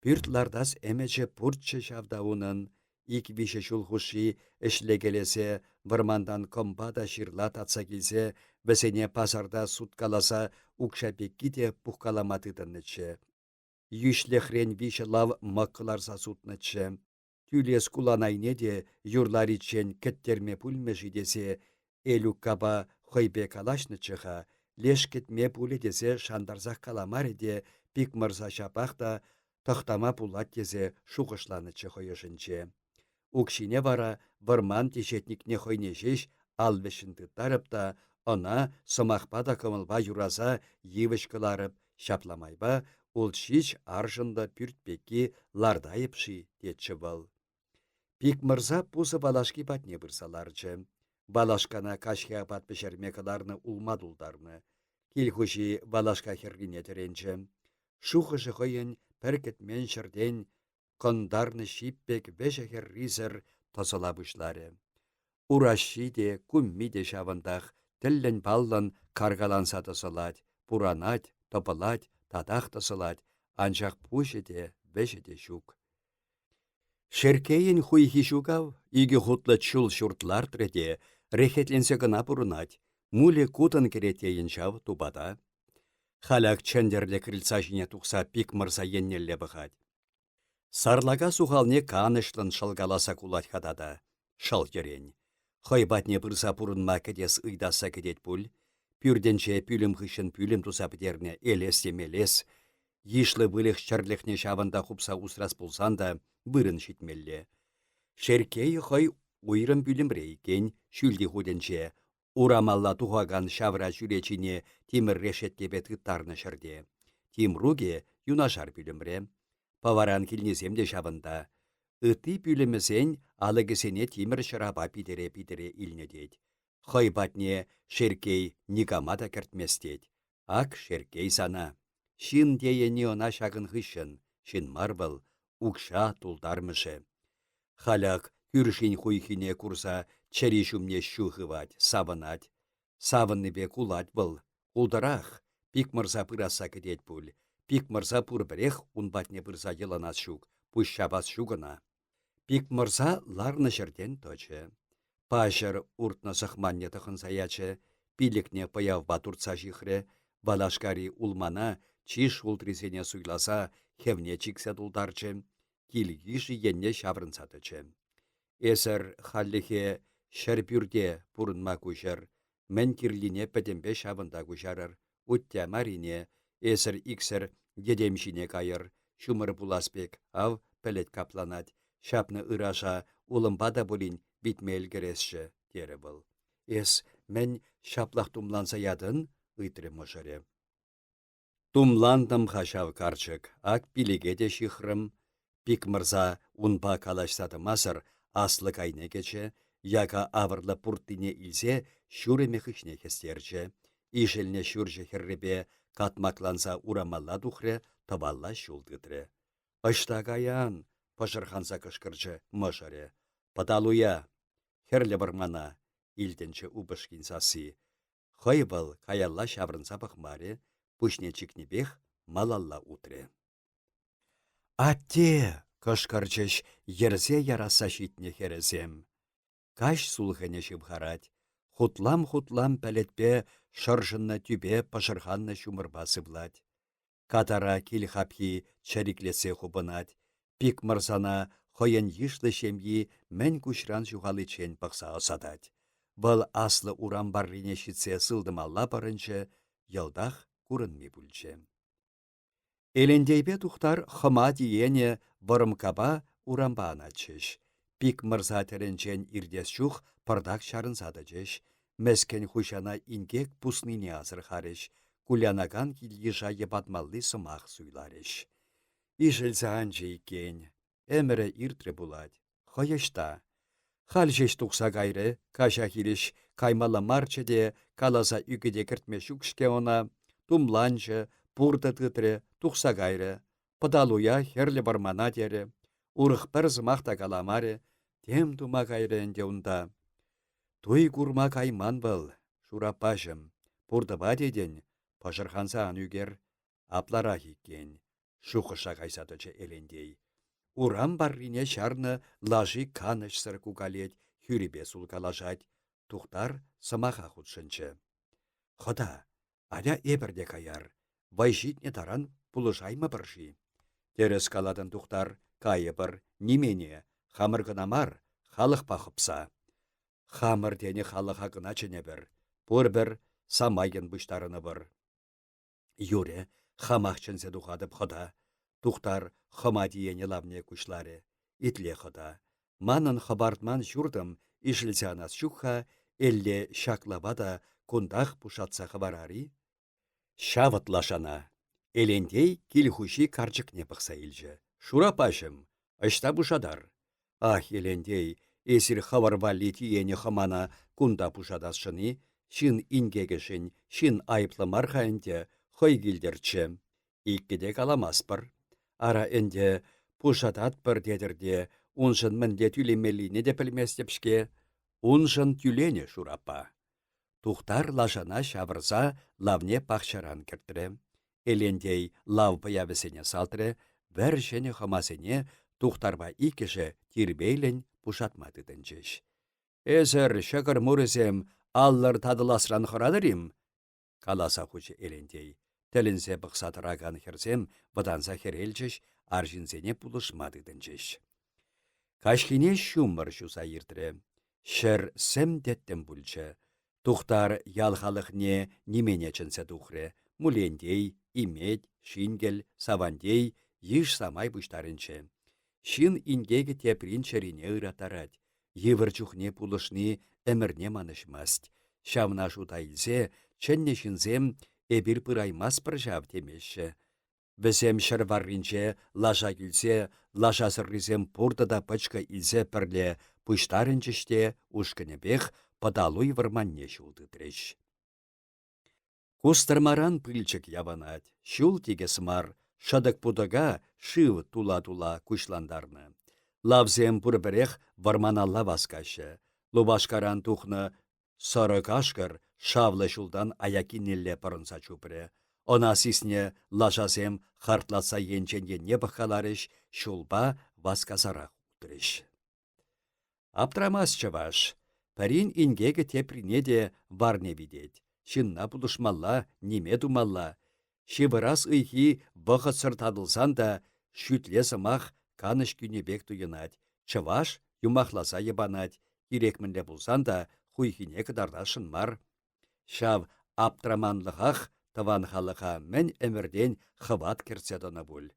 Пүртлардас әмече пұртчы шавдауынын, ик више шулхуши эшлегелесе, вырмандан комбада ширла татса келсе, бәсене пазарда суткаласа укшапекки де пухкаламатыдыннычы. Юшлехрен више лав маққыларса сутнычы. Тюлес куланайне де юрларичен кеттерме пульме жидесе, элюк каба хойбе калашнычыға, леш кетме пуле десе шандарзақ каламаре де пик мырза шапақта тақтама пулат дезе шуғышланычы хойышынче. Укшине вара варман тешетникне хойне жеш алвешінді тарыпта, она сымақпада кымылба юраза евішкіларып шапламайба, ол шич аржында пүртпекі лардайыпши детчі был. Пик мырза пузы балашки батне бұрсаларчы. Балашкана кашка бат пешермекаларны улмадулдарны. Килхуши балашка хергине теренчі. Шухышы хойын пәркетмен шырден, кондарны шиппек вешехер ризер тосыла бұшлары. Ураши де, кумми де шавындақ, тіллен баллан каргаланса тосылад, буранад, топылад, тадақ тосылад, анчақ пуші де, веші де шук. Шеркейін хуйхи шукав, игі хутлы чул шуртлар треде, рехетленсе гына бұрынад, муле кутын керетейін шав тубада. Халяк чендерле крыльца жіне тұқса пик мырза еннелле бұғад. Сарлага сухалне канышлын шалгаласа кулат хадада. Шал керен. Хойбатне бұрса бұрынма кедес ұйдаса кедет бұл. Пүрденче пүлім ғышын пүлім тұса бідерне елес емелес. Ишлы вылық чарлехне шавында құпса усрас болсанда бұрын шитмелле. Шеркей хой уйрым пүлім рейкен шүлді худенче. Урамалла тухаган шавра жүречіне тимір решетке бет ғыттарны шырде. Тимруге юнашар пүлімре. Паваран келнеземде шавында. Ыты пүлімізен алығысене тимір шыраба пидере илнедет. Хойбатне шеркей никамада кертместет. Ак шеркей сана. Шин дейені она шағын ғышын. Шин марбыл, укша тулдармышы. Халяк күршін хуйхине курса чәрі шумне шухывать, савынать. Савынны бе кулать был. Кулдарах, пик мырза пыраса кедет бұл. Пик мырза пурбірех унбатне пырса еланас шук, пуш шабас шугына. Пик мырза ларны жерден точы. Пажыр уртна сахманне тұхын саячы, пилікне паявба турца жихре, балашкари улмана чиш ултрисене суйласа, хевне чиксе дулдарчы, килгиші енне шаврынсатычы. Эсір халлихе шәрпүрде пурынма күшір, мен кирлине пәдембе шавында күшарыр, үтті марине, эсір иксір дедемшіне кайыр, шумыр пуласпек, ав пелет капланать. Шапны ыраша улымбада булин битмел кересші, тері был. Эс, мен шаплах тумланса ядын, ыйтры мошаре. Тумландым хашав карчык, ак пилеге де шихрым. Пик мырза унпа калашсады масыр, аслы кайне кече, яка авырлы пурттине илсе, шүреме хышне хестерче. Ишелне шүрже херребе, катмакланса урамалла тухре, табалла шулдыдре. Ашта каян, пашырханса кышкырчы мышаре. Падалуя, херлі бармана, илтенче убышкин сасы. Хой был каялла шаврынса бахмаре, пушне чикнебех малалла утре. Атте, кышкырчыш, ерзе яраса шитне херезем. Каш сулхыне шыбхарать. Хутлам пәлетпе шыржынна түбе пашырханна шумырбасы блать. Катара килхапхи чариклесе хубынать. Пик мырзана хойын йышлы шемьи мен кушран жуғалычен пықса осадать. Бұл аслы урам баррине шитсе сылдымалла барынчы, йылдах курынми бүлче. Элендейбе тухтар хыма диене вырымкаба урамба аначыш. Пик мырза теренчен ирдес чух пырдак шарынсады жеш. Мескен хушана ингек пусныне азыр харыш. Кулянаган килгижа ебатмалли сымақ суйларыш. Ишілзі анжы икен. Әмірі иртре булать. Хойышта. Хал жеш тұқса гайры, каша хиліш, каймала марчеде, каласа үкеде кіртме шукшке она, тумланчы, пурта тытре, тұқса гайры, пыдалуя херлі бармана дере, урық бір зымақта каламаре, тем тума гайры әнде унда. Туй курма кайман был, шурапашым, пурдыба деден, пашырханса анюгер, аплара хиккен, шуқыша кайсатычы элендей. Урам баррине шарны лажи каныш сыр кугалет, хюрибе сулкалажать, тухтар самаха худшынчы. Хода, аля эбірде каяр, вайшитне таран пулышаймы бірши. Терес каладын тухтар, кайы бір, немене, хамыр гынамар, халық пахыпса. Хамыр дене халық хақына чыне бір, бір самайын бұштарыны бір. Юре, хамақ чынсе дұғадып хода. Тухтар хыма диене лавне кушларе. Итле хода. Манын хабартман шурдым, ишілсе анас шукха, элле шаклабада кундах пушатса хабарари. Шавытлашана. Элендей килхуши карчыкне пықса илжі. Шура пашым, ашта бушадар. Ах, элендей, эсір хаварвалли тиене хымана кунда пушадасшыны, шин ингегешін, шин айыплы мархайынде хой гилдерчі. Иккеде каламаспыр. Ара энде пушатат бір дедірде, уншын мінде тюлемеліне де пілместепшке, уншын тюлене шурапа. Тухтар лажана шавырза лавне пахчаран кіртірі. Элендей лав паявесене салтыры, вәр жіне хымасене тухтарба икіше тирбейлен пушатмадыдын жеш. Эзір шықыр мұрызем аллар тадыласран хорадырым, каласа хучы элендей. Тәлінсе бұқсатыраган херсем, бұданса херелчеш, аржинсене пулышмадыдын жеш. Кашхине шумыр жуса иртірі. Шыр сәм деттім бүлчі. Тухтар ялхалықне немене чынсе тухры. Мулендей, имет, шингел, савандей, еш самай бұштарынчы. Шин ингегі теприн чарине ыратарад. Евір чухне пулышны әмірне манышмаст. Шавна жута илсе, чәнне шинзем, эбір пыраймас бір жав темеші. Бізем шырварринче лажа күлсе, лажа сырризем пурдада пычка илсе пірле пұштарынчыште ушкінебех падалуй варманне шулды треш. Кустырмаран пыльчык яванать, шул тегесмар, шадык пудага шыв тула-тула кушландарны. Лавзем пұрбірех варманалла васкашы, лубашкаран тухны сары кашкар шавлы шулдан аякинелле пырынса чупре. Она сисне лажасем хартласа енченге не бахаларыш, шулба васказара утрыш. Аптрамас чаваш, парин ингеге теприне де варне видеть. Шинна пудышмалла, неме думалла. Шибырас ыйхи бұқыт сыртадылсан да, шүтле сымақ каныш күнебек туйынать. Чаваш юмахласа ебанать, ирекмінле булсан да, хуйхине кыдардашын мар. Шав аптраманлығақ тыван халыға мен әмірден хыват керседіні бұл.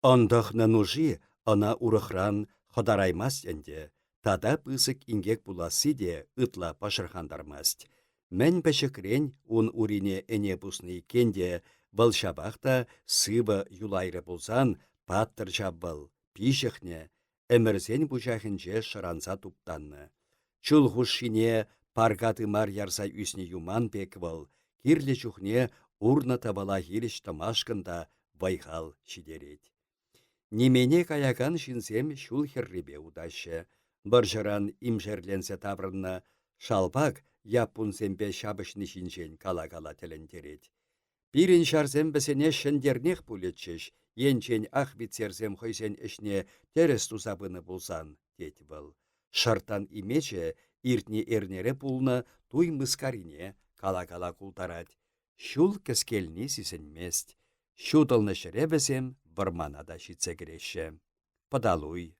Андахна нужи ана урыхран ходараймас енде, тада пысык ингек буласы де ытла пашырхандармаст. Мән пәшікрен ун урине әне пусны икенде, бұл шабақта сыва юлайры болсан, паттыр жаббыл, пишіхне, әмірзен бұжахынже шыранса туптанны. Чул хушшине паргаты мар ярса үсне юман пек был, кирлі чухне урна табала хиріш тамашкында вайхал шидерет. Немене каякан шинсем шул херребе удашы. Біржыран имжерленсе таврынна шалпак япунсембе шабышны шинчен кала-кала тілінтерет. Пирин шарсем бісене шындернех пулетчеш, енчен ахвицерсем хойсен ішне терес тусабыны болсан, деді был. Шартан имече иртне эрнере пулна туй мыскарине кала-кала култарат. Шул кіскелні сисенмест. Шутылны шеребесем варманада шитсе кереші. Падалуй.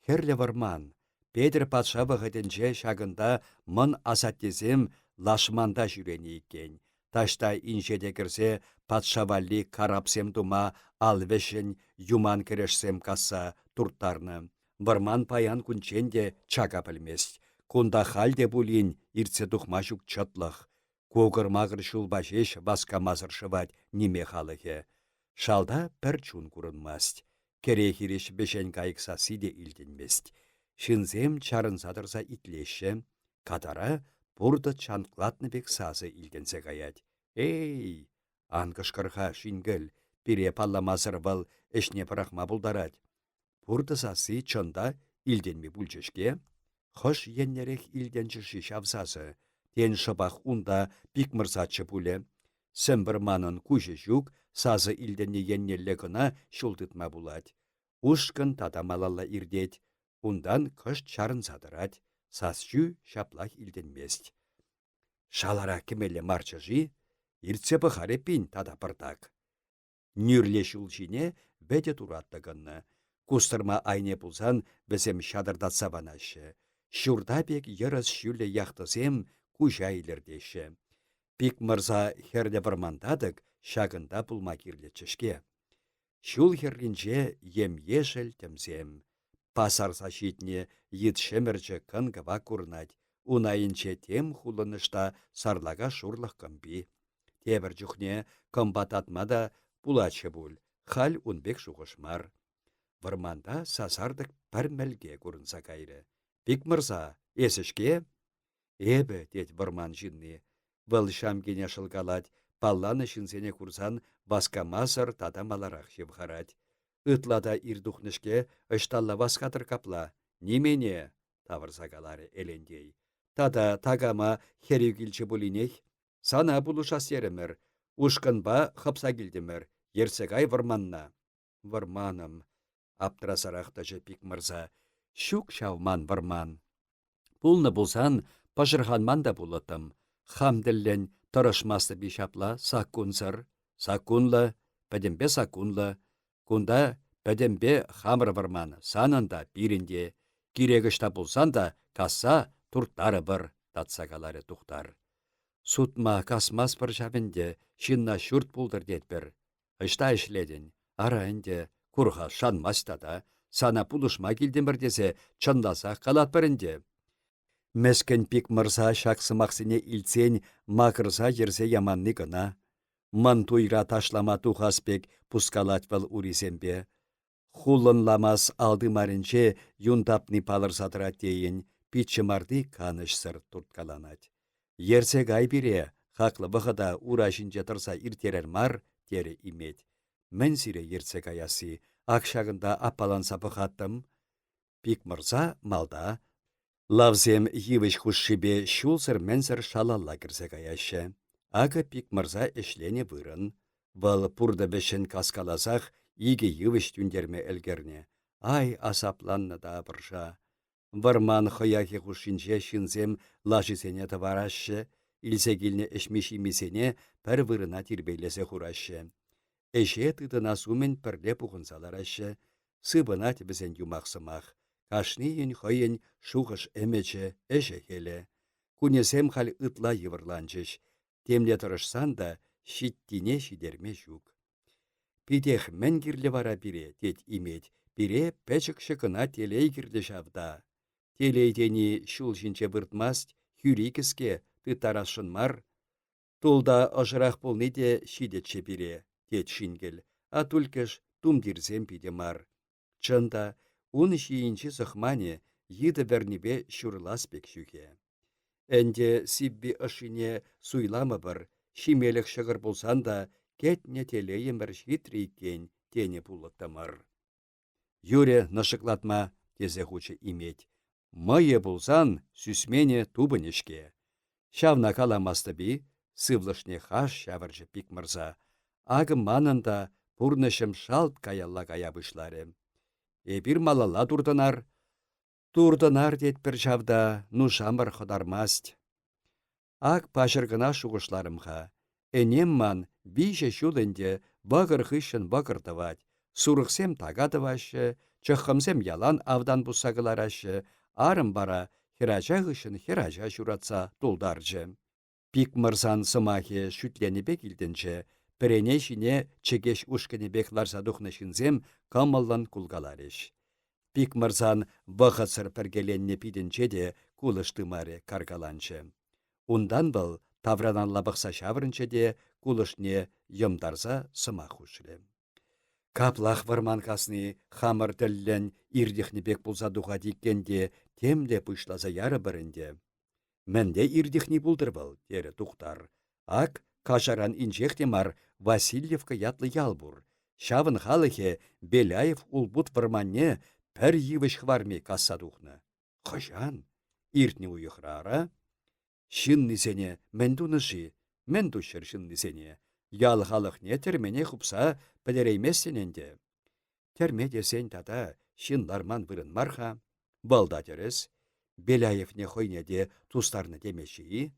Херлі варман, Петр патша вғытынче шагында мын асаттезем лашманда жүрені екен. Ташта инжеде кірсе патша валли карапсем тума алвешін юман керешсем каса турттарны. Варман паян күнченде чака білмес. Кунда халде булин иртсе тухма жүк чатлық. Когыр-мағыр шулбашеш басқа мазыршывать неме халығы. Шалда пір чун күрінмаст. Керехиреш бешен кайықса сиде илденмест. Шынзем чарын садырса итлеші, катара бұрды чанклатны бек сазы илденсе каят. Эй, анкышқырға шингіл, пире палламазыр был әшне пырақма бұлдарад. Бұрды сасы чында илденме бүлчешке, хош еннерек илденчіші шавсасы, тен шыбақ унда пик мырсатшы бұлі. Сәмбір манын күші жүк, сазы илденне еннелі күна шултытма бұлад. Ушкын тадамалала ирдет, ундан кыш чарын садырад, сасчу шаплах илденмест. Шалара кемелі марчыжи, иртсе бұхаре пин тада пыртак. Нүрле шулчине бәде тураттығынны. Кустырма айне пулсан бізем шадырдатса банашы. Шурда бек ерыз шүлі яқтысем күжа илердеші. Пик мырза херде вармандадык шагында пулма кирлетчішке. Шул херлинче ем ешел темсем. Пасарса шитне йытшемерче кынгыва курнать. Унайынче тем хулынышта сарлага шурлық кымпи. Тебір жүхне кымбататмада пулачы бұл. Хал унбек шуғышмар. Варманда сасардык пір мәлге курынса кайры. Пик мырза, есішке? Эбі, дед варман жинны. Вăл шамкене шылгалать, палланы шинсене курсан васкамасыр тадамаларақ шевхарать. Ытлада ирдухнышке ышталла васкатыр капла. Немене? Тавырса калары элендей. Тада тагама херюгилче булинех. Сана булушас еремір. Ушкынба хапса килдемір. Ерсегай варманна. Варманым. Аптырасарақтажы пик мырза. Шук шавман варман. Пулны булсан пашырханман да булытым. Хамділлен тұрышмасы бишапла сакунсыр. Сакунлы, пәдембе сакунлы. Кунда пәдембе хамыр варман санында бирінде. Кирегішта булсан да каса турттары бір татсагалары тухтар. Сутма касмас бір жабінде шинна шүрт булдыр детбір. Ышта ішледін, арайынде курға шанмастада, сана пулышма келдемір десе чындаса қалат бірінде. Мәскін пик мырза шақсымақсыне илсен мақырса ерсе яманны гына. Ман туйра ташлама тухаспек пускалат вал урисембе. Хулынламас алды марынче юнтапны палырсатыра дейін, питчымарды канышсыр турткаланат. Ерсе гай бире, хақлы бұғыда урашынче тұрса иртерер мар, тері имет. Мен сире ерсе гаясы, ақшағында апаланса бұғаттым. Пик мырза малда, лавзем йывыш хушшибе шулсыр менсір шалалла кірсе гаяшы. Ага пик мырза эшлене вырын. Вăл пурда бешен каскаласах, иге йывыш түндерме әлгерне. Ай асапланны да бұржа. Варман хыяхи хушинче шинзем лашисене таварашы, илсегілне эшмешимесене пір вырына тирбейлесе хурашы. Эше тытына сумен пірле пухынсаларашы, сыбынат бізен юмақсымақ. Кашнийын хыйын шуғыш әмече эше хеле. Кунесем хал ытла йывырланчыш. Темле тұрышсан да шиттине шидерме жүк. Пидех мен кирле вара бире, тет имет, бире пәчік шықына телей кирле шавда. Телейдені шул жинче выртмаст, хюрикіске тытарашын мар. Тулда ожырақ болны де шидетші бире, тет шингел, а түлкіш тумдирзем пиде мар. Чында, ун шиінчі зықмане еді вернебе шурласпек шүге. Әнде сибби ышыне суйламы бір, шимелік шығыр болсан да, кетне телейім бір шитрейкен тене пулықтамыр. Юре нышықлатма, тезе хучы имет. Мые болсан сүсмене тубынешке. Шавна каламасты би, сывлышне хаш шавыржы пик мырза. Ағы манында пурнышым шалт каялла кая бұшлары. Эпир малала турдынар. Турдынар дет бір шавда, ну шамыр қыдармаст. Ак пашыргына шуғышларымға. Энем ман бише шулынде бағыр хышын бағырдывать. Сурықсем тагадывашы, чыққымсем ялан авдан бұсағыларашы, арым бара хиража хышын хиража журатса тулдаржы. Пик мырзан сымахе шүтленебек илдінче, пірене шіне чекеш ушкенебек ларзадухнышынзем камаллан кулгаларыш. Пик мырзан бұғытсыр піргеленне пидінче де кулыштымаре каргаланчы. Ундан бұл таврананла бұқса шаврынче де кулышне йымдарса сымах ұшыры. Каплах варманкасны хамыр тіллен ирдихнебек бұлза дуға диккенде темле пышлаза яры бірінде. Менде ирдихни бұлдыр бұл, дері тұқтар. Ак кашаран инжектемар Васильевка ятлы ялбур. Шавын халыхе Беляев улбут варманне пәр евіш хварме касса духны. Қыжан, иртне уйықрара. Шын низене мен дуныши, мен душыр шын низене. Ял халық не термене хупса пәдереймесененде. Терме десен тата шын ларман вырын марха. Балда терес. Беляев не хойнеде тустарны демеші.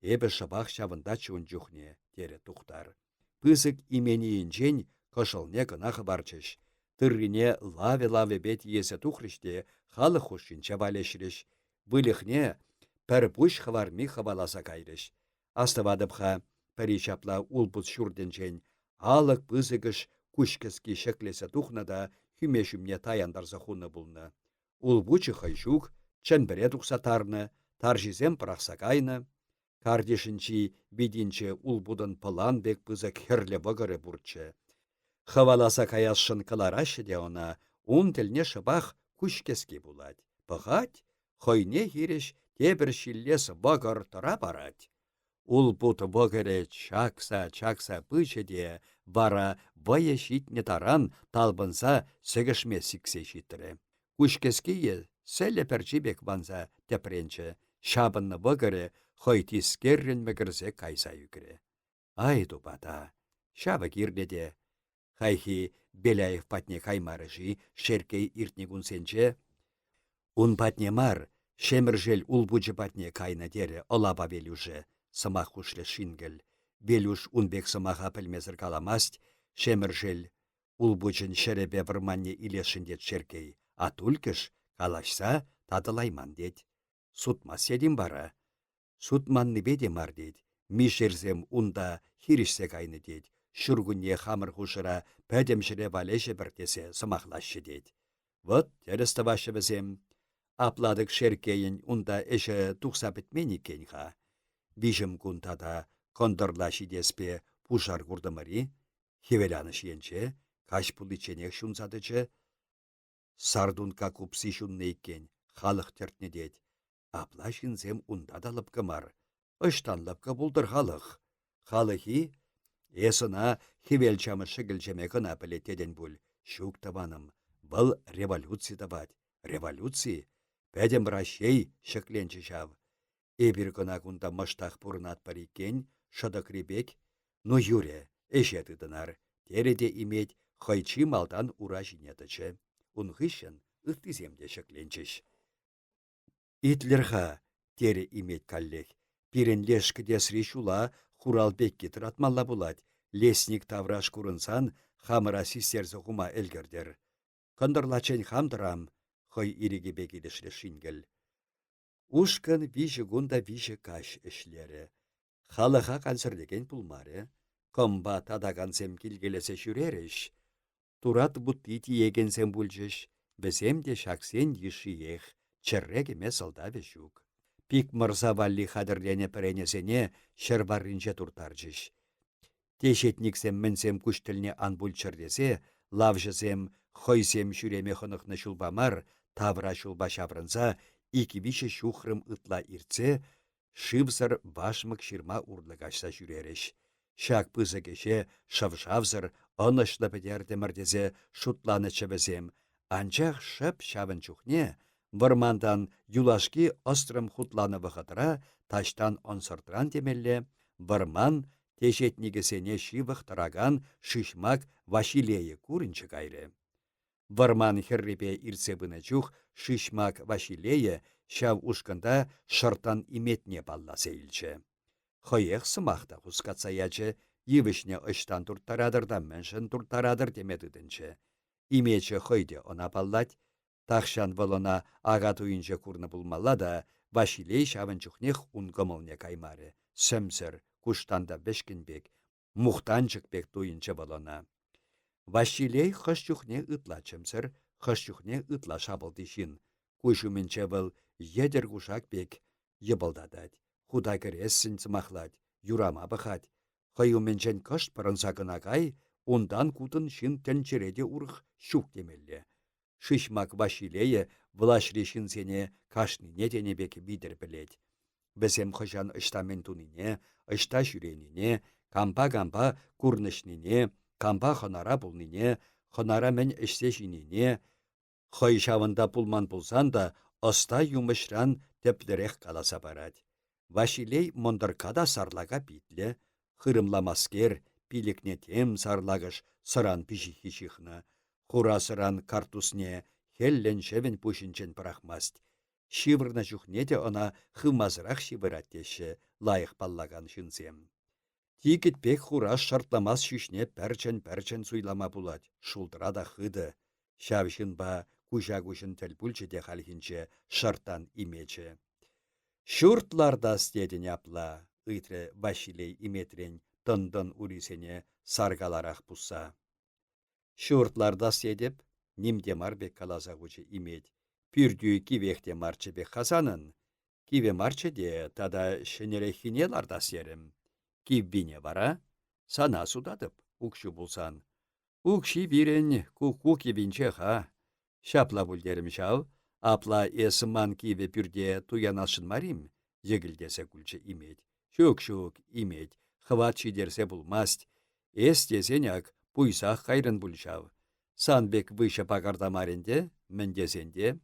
Эбі шабақ шавында чуын жүхне, тере тұқтар. Пызык имениін жен кышылне гына хабарчыш. Тыррине лаве-лаве бет есе тухрыште халық хушинча валешриш. Вылихне пір бұш хварми хабаласа кайрыш. Астывадыпха пәришапла улбут шурденчен алық пызыгыш күшкіски шеклесе тухнада хүмешімне таяндарза хуны бұлны. Улбучы хайшук, чәнбіре тұқсатарны, таржизем прақсакайны. Кардешінчі бидінче улбудын пылан бек пызык херле бұғыры бұрчы. Хаваласа каясшын кыларашы де она, ун тілне шыбақ күшкеске булать. Бұғать, хойне хиреш тебір шиллес бұғыр тұра барать. Улбут бұғыры чакса пычы де, бара вая шитне таран талбынса сігішме сіксе шиттірі. Күшкеске сәлі пәрчібек банза тепренчі, шабынны бұғыры хойти скеррен мәгірзе кайса юкірі. Ай дубата, шабы кирледе. Хайхи Беляев патне каймарыжи шеркей иртнегун сенче. Ун патне мар, шеміржел улбуджы патне кайна дере олаба велюжы, сымақ хушлы шингіл. Велюж унбек сымаға пілмезір каламаст, шеміржел улбуджын шеребе вырманне илешіндет шеркей, а түлкіш калашса тадылайман дед. Сутма седім бара. Сутманны беде мар дед. Мишерзем унда хирішсе кайны дед. Шүргүнне хамыр хушыра пәдемшіре валеше біртесе сымақлашы дед. Вот, тересті башы бізем. Апладык шеркейін унда эші тұқса бітмені кенха. Бижім күнтада кондырлашы деспе пушар күрдімірі. Хевеляныш енче, каш пуличенек шунзадычы. Сардунка купси шунны екен, халық тертне дед. Апла шинзем унда да лыпкы мар. Ыштан лыпкы бұлдыр халық. Халықи есына хевел чамы шыгілчеме кына пілетеден бұл. Шук табаным, бұл революция табад. Революция? Пәдем рашей шықленчі жав. Эбір кына күнда маштақ пұрнат бар екен, шыдық ребек. Ну юре, эше тыдынар. Тереде имет хайчи малдан ура жинетычы. Унғышын ұқтыземде шықленчіш. Итлерха, тере имет каллех. Пиренлешкі десри шула хуралбек кетір атмалла булать. Лесник тавраш курынсан хамыра систерзі хума әлгірдер. Кондырлачен хамдырам, хой ириге бекелешлі шингіл. Ушкын виші гунда виші каш ішлері. Халыға қансырлеген пулмары. Комба тадагансем килгелесе шүререш. Турат бутти тиегенсем бульжеш. Бізем де шаксен ешиех. Чыррегеме сылдаве шук. Пик мырза валли хадырлене піренесене шырбарринче туртаржыш. Тешетниксем мінсем күштіліне анбул чырдесе, лавжысем, хойсем шүреме хынықны шулбамар, тавра шулба шаврынса, икибише шухрым ытла иртсе, шывсыр башмык ширма урлыгашса жүререш. Шак пызы кеше шывшавзыр, онышлы бідер демірдезе шутланы чыбізем. Анчах шып шавын чухне, вырмандан юлашки острым хутланы вғытыра, таштан онсыртран темелле, вырман тешетнигесене шивых тараган шишмак Василее курынчы кайры. Вырман херрепе ирсебыны чух шишмак Василее шав ушкында шыртан иметне балласа илче. Хойех сымақта хускатса ячы, йывышне ыштан турттарадырдан міншін турттарадыр демедідінче. Имече хойде она баллать, тахшан волона ага туйынче курны булмалла да, Василей шавын чухнех унгымылне каймары. Сөмсір, куштанда бешкінбек, мухтанчыкбек туйынче волона. Василей хыш чухне ытла чымсыр, хыш чухне ытла шабылдышын. Кушуменче был едер кушак бек ебылдадать. Худа керессін цымахлать, юрама бахать. Хыюменчен кышт пырынсакынакай, ондан кутын шын тәнчереде урх шук демелле. Шишмак Василее влашрешін сене кашнине денебек бидер білет. Бізем хыжан ыштамен тунине, ышта жүренине, кампа-кампа курнышнине, кампа хынара пулнине, хынара мен ішсе жинине, хый шавында пулман пулсан да, оста юмышран теплерек каласа барад. Василей мондыркада сарлага битле, хырымламаскер, пилікне тем сарлагыш сыран пишихи-шихна, хура сыран картусне, хеллен шевен пушинчен прахмаст. Шивырна жүхнеде она хымазырақ шивыраттеші, лайық баллаган шынсем. Тикетпек хура шартламас шишне пәрчен суйлама булад, шулдыра да хыды. Шавшын ба кужа-кужын тәлпүлчеде халхинче шартан имече. Шуртларда стеден апла, ыйтры Василей иметрен тындын урисене саргаларақ пуса. Шуртларда стедеп, нимде марбек каласа кучы имет. Пүрдүй кивехте марчебек хасанын. Киве марчеде тада шенерехине ларда серім. Кивбине вара, сана судадып, укшу булсан. Укши бирен ку кивинче ха. Шапла бүлдерім шау, апла есыман киве пүрде туянашын марим, егілдесе күлче имет. Шук имет, хват шидерсе булмаст. Эс десеняк пуйсақ қайрын бүлшау. Санбек выша пағардамаренде, міндесенде,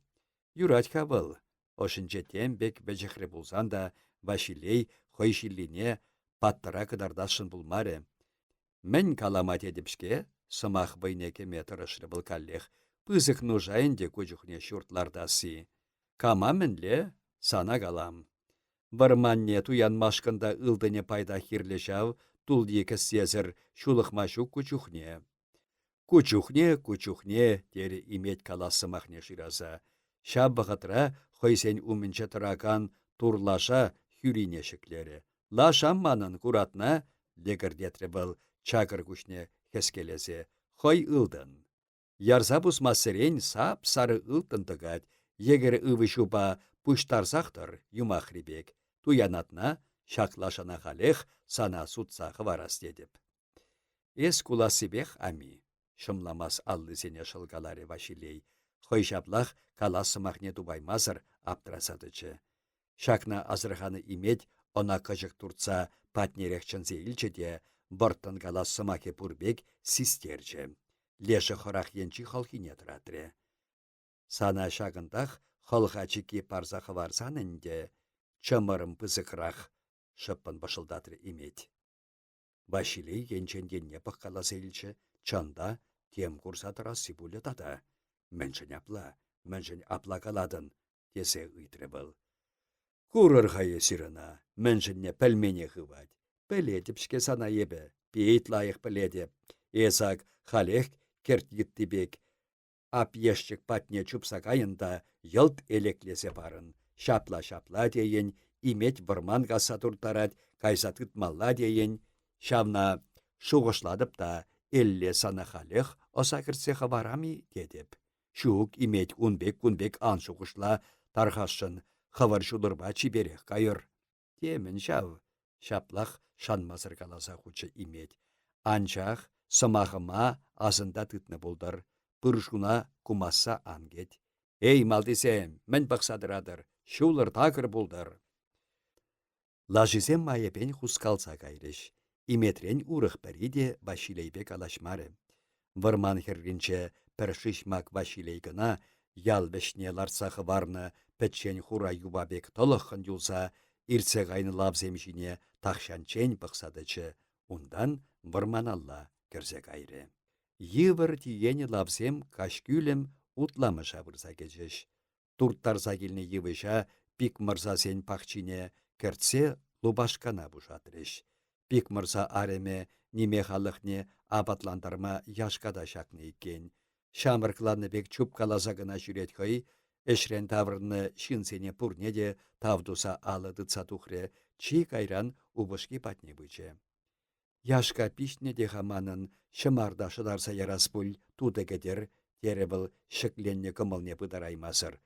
юрать хавыл. Ошынче тембек бәжіхрі булсан да, Василей хойшиллине паттыра кыдардашын булмаре. Мен каламат едіпшке, сымақ бейнекеме тұрышры бұл каллех, пызык нужайынде көжіхне шуртлардасы. Кама мінле, сана калам. Варманне туянмашкында ылдыне пайда хирлешав, тул екі сезір шулықмашу көчухне. Кучухне, тері имет каласымахне шираза. Шаббағытра хойсен умінче тұракан турлаша хүрине шіклері. Лашамманын куратна, легірдетрі бұл чакыр күшне хескелезе, хой ылдын. Ярза бұсмасырен сап сары ылтындығат, егер ывы шуба пұштарсақтыр юмахрибек. Туянатна шаклашана халех сана судсағы варас дедіп. Эс куласыбех ами. Шымламас аллы сене шылгалары Василей. Хойшаплах каласымахне дубаймазыр аптырасадычы. Шакна азырханы имет, она кыжық турца патнерекчінзе илчеде, бұрттын каласымахе пурбек систерче. Леші хорах енчі халхине тұратыры. Сана шағындақ халхачыки парзақы варсанынде, чымырым пызықырақ шыппын башылдатыр имет. Василей енченденне пыққаласы илче, чанда тем курсатыра сибулі тада. Міншін апла каладын, десе ұйтры был. Курыр хайы сирына, міншінне пәлмене хывать. Пәлетіпшке сана ебі, пейт лайық пәледе. Эсак халех керт еттібек. Ап ешчік патне чупсак айында йылт элеклесе барын. Шапла дейін, имет бұрман каса туртарад, кайса тытмалла дейін. Шавна шуғышладып та, элле санахалех оса кірсе хабарами дедіп. Шук имет күнбек ан шуғышла тархашын хавар шудырба чиберех кайыр. Темін жау, шаплах шанмазыр каласа хучы имет. Анчах самахыма азында тытны болдар, пыршуна кумасса ангет. Эй, малдесем, мен бақсадырадыр, шулыр тағыр болдар. Лажизем майепен хускалса кайрыш. Иметрен урых пәриде Василейбек алашмары. Вырман хергінче піршишмак Василей гына ял вешне ларсахы варны пәтчен хура юбабек толықын юлса, ирсе ғайны лавзем жіне тақшанчен бұқсадычы. Ундан вырман алла кірзе кайры. Йывыр тиені лавзем кашкүлем утламыша вырса кечеш. Турттарса келіне йывыша пик мырза сен пақчине кіртсе лубашкана бұшатырыш. Пик мырза ареме неме халықне абатландарма яшкада шакны екен. Шамыркланы бек чупкаласа гына жүрет хой, эшрен таврны шинсене пурнеде тавдуса алыдыца тухре, чи кайран убышки патне быче. Яшка пишне де хаманын шымарда шыдарса ярас пуль туды кедер, тере был шекленне кымылне пыдараймасыр.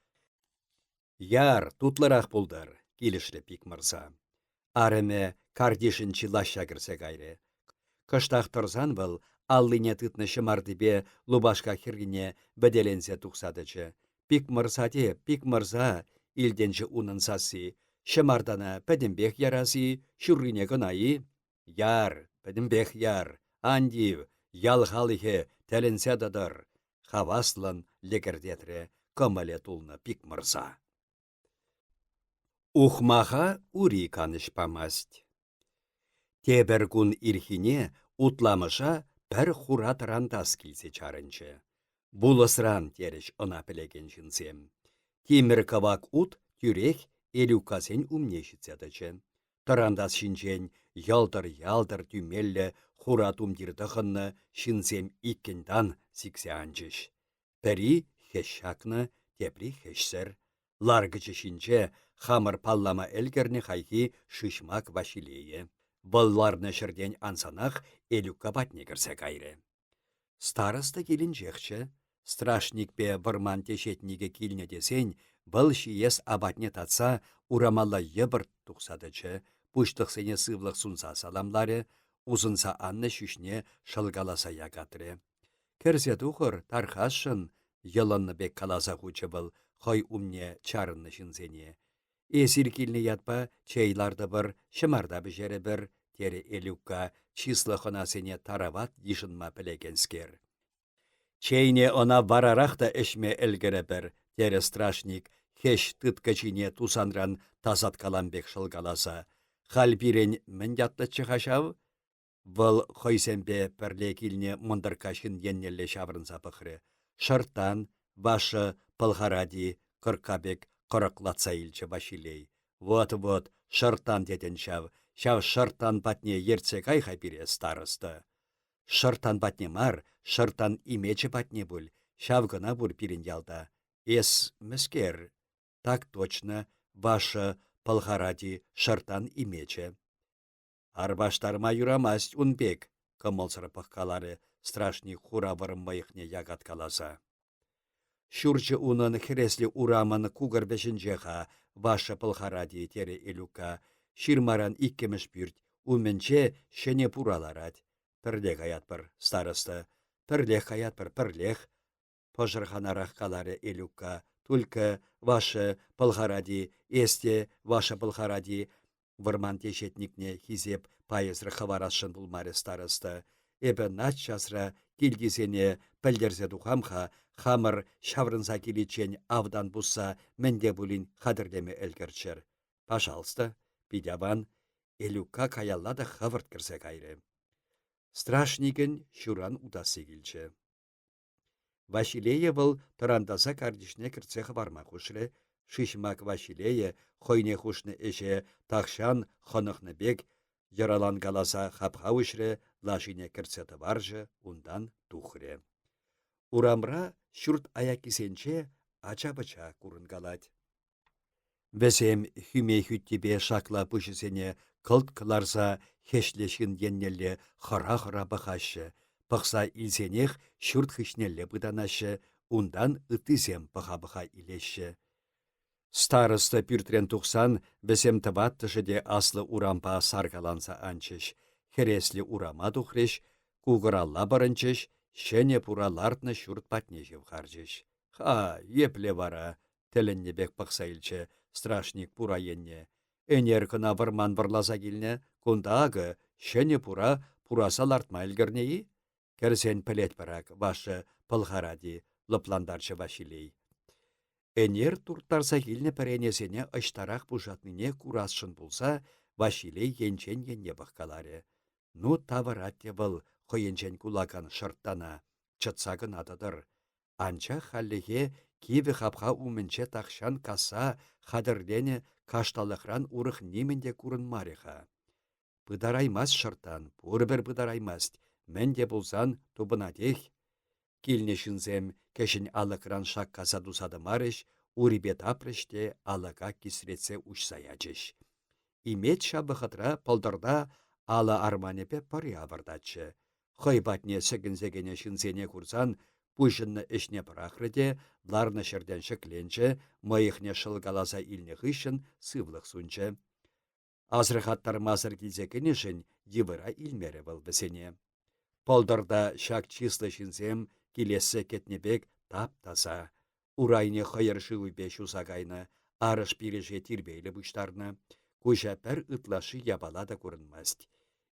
Яр, тутлырақ пулдар, келішрі пик мырза. Ареме кардишін чилаща кірсе кайры. Кыштақ тұрзан был, аллыне тытны шымардыбе лубашка хиргіне бәделенсе тұқсадычы. Пик мырза, илденші унын сасы, шымардана пәдімбек ярази, шүррине гынайы. Яр, пәдімбек яр, андив, ялғалығы тәленсе дадыр. Хаваслын легірдетірі көміле тұлны пик мырза. Ухмаха ури канышпамасть. Тебір күн ирхине утламыша пір хуратыран тас келсе чарынчы. Булысран тереш ына пілеген жынсем. Темір кавак ут тюрех элюкасен умнешіцедічі. Тұрандас шинчен ялдыр тюмеллі хурат умдирдығынны шинсем иккендан сиксе анчыш. Пәрі хешшакны, тепри хешсір. Ларгычы шинче хамыр паллама элгерне хайхи шишмак Василейе. Болларны шырден ансанах элюкка батне кірсе кайры. Старыста келінжекші, страшник бе вырман тешетніге келіне десен, бұл шиес абатне татса урамалла ебір тұқсадычы, пұштықсене сывлық сунса саламлары, узынса анны шүшне шылгаласа ягатыры. Кірсе тұқыр тархашын, йылынны бек каласа хучы бұл, хой умне чарынны шынзене. Эсир келіне ятпа чайларды бір, шымарда бішері бір, тері элюкка числы сене тарават ешінма пілегенскер. Чейне она варарақта әшме әлгірі бір, тері страшник, хеш тыткачине тусанран тазат каламбек шылгаласа. Хал бірен мін ятты чықашав? Бұл хойсенбе пірле келіне мұндыркашын еннелі шаврынса пықыры. Шырттан, вашы пылғаради, кыркабек, қырықлатса илчі Василей. Вот, шырттан деден шав шырттан патне ерце кайха бире старысты. Шырттан патне мар, шырттан имечі патне бүл, шав гына бұр пирин ялда. Эс мүскер. Так точно, ваша пылғаради шырттан имечі. Арбаштарма юрамасть унбек, кымылсыр пыққалары страшни хура вырымбайықне ягат каласа. Шурчы унын хіреслі урамын кугар бешінжеға, ваша пылғаради тере элюка, ширмаран иккеміш бүрт, уменче шене пураларад. Пірлех аятпыр, старысты, пірлех аятпыр, пірлех. Пожырханарақ калары элюка, только ваша пылғаради, есте ваша пылғаради, вырман тешетникне хизеп пайызры хаварашын булмары старысты. Эбі нач жасра келгізене пілдерзе дұқамға, хамыр шаврынса келечен авдан бұсса менде бұлін қадірлеме әлгірчір. Пожалуйста, бидябан, элюкка каяллада хавырт кірсе кайры. Страшниген шуран удасы келчі. Василея бұл тұрандаса кардишне кірсе хабарма хушры, шишмак Василея хойне хушны эше тақшан хонықны бек, яралан галаса хапхауышры, лашине кірцеті баржы, ундан тухры. Урамра шүрт аякисенче ача-бача курын галать. Весем хүме хүттебе шакла пүшісене кылт кыларса хешлешін еннелі хыра-хыра бұқашы, пықса илзенех шүрт хышнелі бұданашы, ундан ытызем бұға-бұға илеші. Старысты пүртрен тұқсан, бізем тыбаттышы де аслы урампа саргаланса анчыш. Хереслі урама тұқреш, куғыралла барынчыш, шене пура лартны шүрт патне жев харжыш. Ха, епле вара, тілінне бек пықса илчі, страшник пура енне. Энер кына варман варласа келіне, кунда ағы, шене пура, пураса лартма илгірнеи? Керсен пілет барак, вашы пылғаради, лыпландарчы вашилей. Энер турттарса келіне пәренесене ыштарақ бұжатныне курасшын болса, Вашилей енчен енне баққалары. Ну таваратте бұл қойенчен кулакан шырттана, чытсагын адыдыр. Анча халлеге киві хапха умінче тақшан каса хадырдене кашталықран урық неменде курын мариха. Бұдараймас шырттан, пұрбір бұдараймас, менде болсан тубынадех. Килнешінзем кешін алықран шак каса дусады марыш, урибет апрыште алыға кисретсе ұшсаячыш. Имет шабықытра пылдырда ала арманепе пары авырдачы. Хойбатне сігінзегене шынзене курсан, пұшынны ішне пырақрыде, ларны шырден шықленчі, мойықне шылгаласа илне хышын сывлық сунчы. Азрықаттар мазыр килзекенешін евыра илмері был бісене. Пылдырда шак числы шынзем келесі кетнебек тап-таза. Урайне хайыршы үйбе шусагайны, арыш пиреше тирбейлі бұштарны, кужа пәр ытлашы ябалада көрінмаст.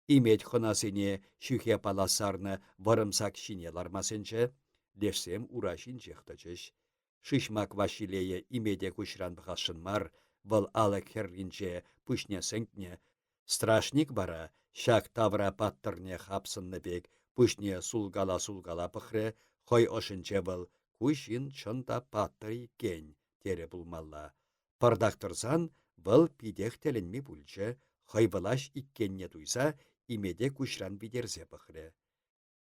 Имет хонасыне шүхе паласарны варымсак шине лармасынчы, лешсем урашин жехтачыш. Шишмак Вашилее имеде кушран бахашын мар, вал алык херлинче пүшне сэнкне. Страшник бара, шак тавра паттырне хапсынны бек, пүшне сулгала пықры, хой ошынче был, кушин чында паттыр икен, тере булмалла. Пардақтырсан, бұл пидех теленме бүлчі, хайбылаш иккенне туйса, имеде кушран бидерзе пықры.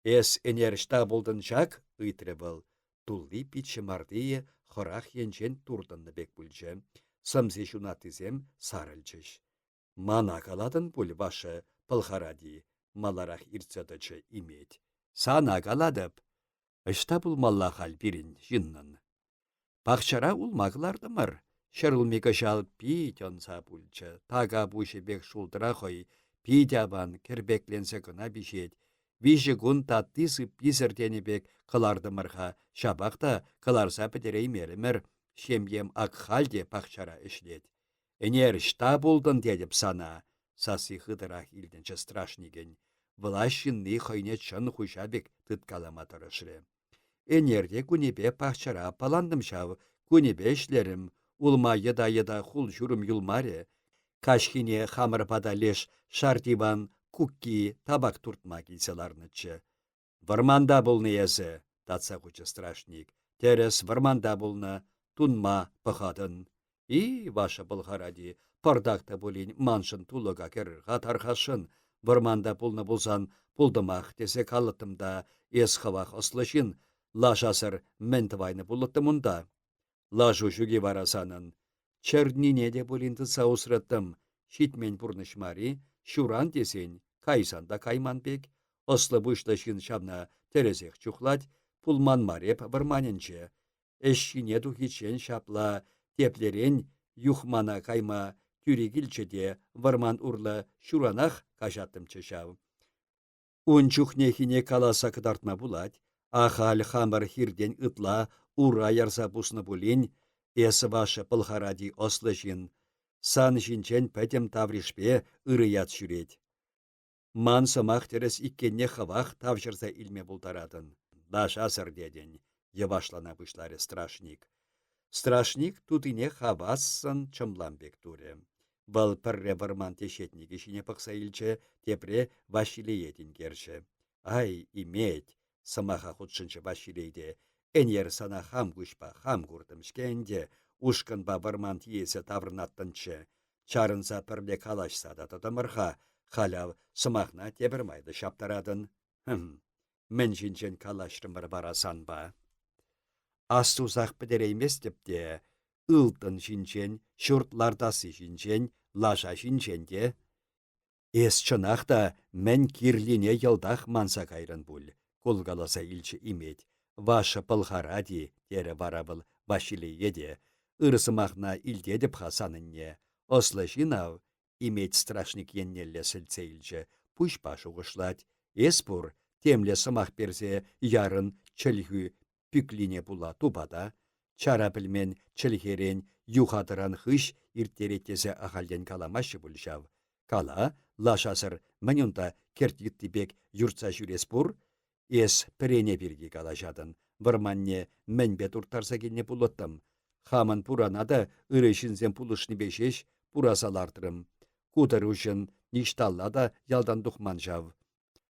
Эс энерішта болдын жак, ыйтры бұл, тулли питші мардые хырах енчен турдынны бек бүлчі, сымзе шунатызем сарылчыш. Мана каладын бұл башы пылхаради, маларах ирцедычы имет. Сана каладып, ышта бұл малла хал бірін жиннын. Пақчара улмағылардымыр. Шырылмекі жал пит онса бүлчі, тага бұшы бек шулдыра қой, пидябан кербекленсе күна бішет. Вижі күн таттысы пизірдені бек қылардымырға, шабақта қыларса бідерей мерімір, шемем ақ халде пақчара ішлет. Энер шта болдын дедіп сана, сасы хыдырақ илденчі страшниген. Влашынны қойне чын хуша бек тұткалама тұрышыры. Энерде күнебе пақчара паландым шау, күнебе ішлерім, улма еда хул жүрім юлмаре, кашхине хамыр пада леш шартиван кукки табак туртма келселарнычы. Варманда болны езі, татса құчы страшник, терес варманда болны, тунма пықадын. И, ваша бұлғаради, пардақта болин маншын тулыға керірға тархашын, варманда болны болсан, пулдымақ десе қалытымда, ес хавақ ослышын, лашасыр ментвайны бұлыттымында. Лажу жүге барасанын. Черднине де болинды саусраттым. Шитмен бұрнышмари, шуран десен, кайсанда кайманбек. Ослы бұшлышын шабна терезек чухлать, пулман мареп барманынче. Эшшине тухичен шапла, теплерен, юхмана кайма, тюрегілчеде, варман урлы шуранах кажаттым чешау. Унчухнехине каласа кыдартма булать, ахал хамыр хирден ытла, ура ярса бусны булин, эсі вашы пылхаради ослышын, сан жинчен пәтем тавришпе ырыят жүрет. Ман сымақ терес иккенне хавах тавжырса илме бұлтарадын. Даш асыр деден, евашлана бұшлары страшник. Страшник тутыне хавасын чымламбек туре. Бұл пірре варман тешетнеге шіне пықса илче, тепре Вашилеетін керші. Ай, имет, сымаха худшынчы Вашилейде, Энер сана хам күшпа, хам күрдімшкенде, ушкын ба варман тиесі таврнаттынчы. Чарынса пірле калашса да тұтымырға, халяв сымақна тебірмайды шаптарадын. Мен жинчен калашрымыр барасан ба. Астузақ бідереймес депте, ылтын жинчен, шуртлардасы жинчен, лаша жинченде. Эс чынақта мән кирлине йылдах манса кайрын бұл. Кулгаласа илчі имет. Ваша пылхаради, тере барабыл Василий еде. Ырсымахна илдедіп хасанынне. Ослы жинав, имет страшник еннелле сілце илчі. Пуш пашу ғышлать. Эспур, темле сымақ берзе ярын чілхü пүклине була тупада. Чара білмен чілхерен юхатыран хыш ирттереттесе ахалден каламашы бұлшав. Кала, лашасыр мінюнта керттіктіпек юртса жүрес бұр, ес пірене бірге калашадын. Вырманне мәнбет ұртарса келіне бұлыттым. Хамын пуранада ырышынзен пулышны бешеш пурасалардырым. Кудыр ұшын ништаллада ялдан дұхман жав.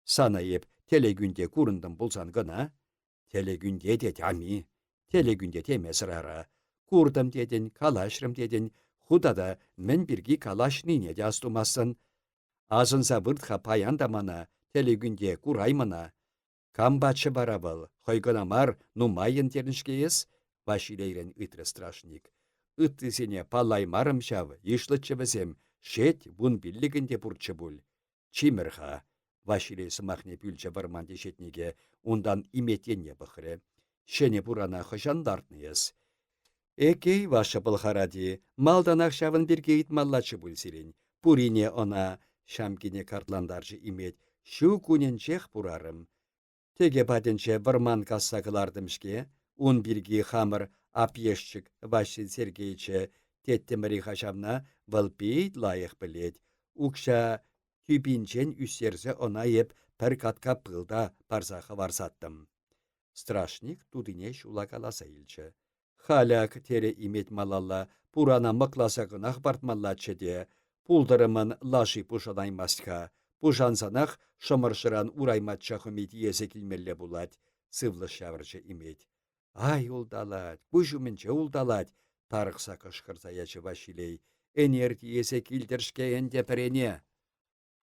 Сана еп телегүнде курындым бұлсан гына. Телегүнде дед ами, телегүнде темесір ара. Курдым дедін, калашрым дедін, худада мен бірге калашныне де астумасын. Азынса выртха паянда мана, телегүнде кураймына. Камбачы барабыл, хойгынамар нумайын тернішке ес, Василейрен ытры страшник. Ыттысене палаймарым шав, ишлытчы візем, шет бун биллігінде бұрчы бұл. Чимірха, Василей сымахне бүлчі барманде шетнеге, ондан иметенне бұқыры. Шене бұрана хыжандартны ес. Экей ваша пылхаради, малдан ақшавын бірге итмаллачы бұл сирен. Пурине она шамкине картландаржы имет, шу күненчех бұрарым. Теге баденче варман кассакылардымшке, он бірге хамыр апешчік Василий Сергеевиче теттемірі хашамна вылпейт лайық білет. Укша тюбинчен үсерзе она еп пір катка пылда парзақы варсаттым. Страшник тудыне шула каласа илчі. Халяк тере имет малалла, пурана мықласа гынақ бартмаллачы де, пулдырымын лаши пушадаймасқа, пушансанақ шымыршыран урайматча хымет есе келмелле булать, сывлы шавырчы имет. Ай улдалать, пушумінче улдалать, тарықса кышқырса ячы Василей, энерти есе килдершке энде пірене.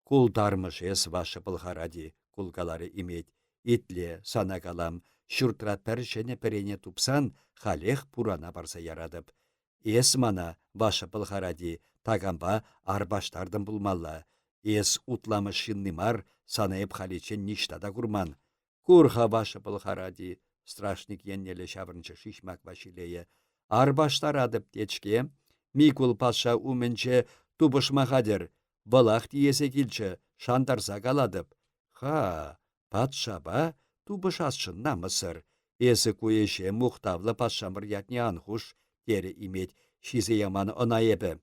Кулдармыш ес вашы пылхаради, кулгалары имет, итле сана калам, шүртра пәршене пірене тупсан, халех пурана барса ярадып. Ес мана ваша пылхаради, тагамба арбаштардым булмалла. Ес утламыш шыннымар, санайып халечен ништада курман. Курха ваша пылхаради, страшник еннеле шаврынчы шишмак Василее. Арбаштарадып течке, Микул патша уменче тубышмахадер, балах тиесе килчі, шандарса каладып. Ха, патша ба, тубышасшынна мысыр. Эсі куеше мұқтавлы патшамыр ятне анхуш, тере имет, шизе яман онаебі.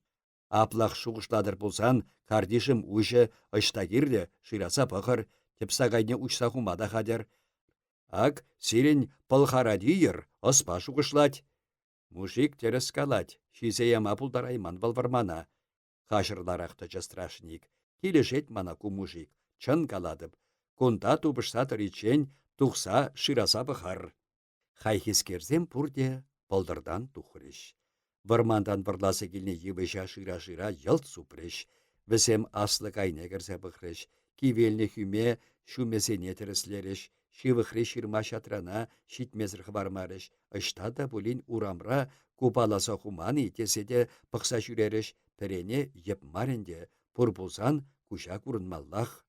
Аплах шуғышладыр болсан, кардишім ұжы ұштагирлі, шираса пықыр, тепсағайне ұшса хумада хадер. Ак, сирен пылхарадийыр, оспа шуғышлать. Мужик терес калать, шизе яма пулдарайман балвармана. Хашырларақтычы страшник. Келешет мана ку мужик, чын каладып. Кунда тубышса тыричен, тухса шираса бұхар. Хайхискерзем пурде болдырдан тухырыш. Вармандан бұрласы келіне евыша шира-шира елт супрыш. Візем аслы кайне кірсе бұхрыш. Кивеліне хүме шумесене тіріслеріш. Шивыхры ширма шатрана шитмезір хвармарыш. Ыштада бұлін урамра купаласа хуманы теседе пықса жүреріш. Пірене еп маренде, пұр бұлсан куша күрінмаллах.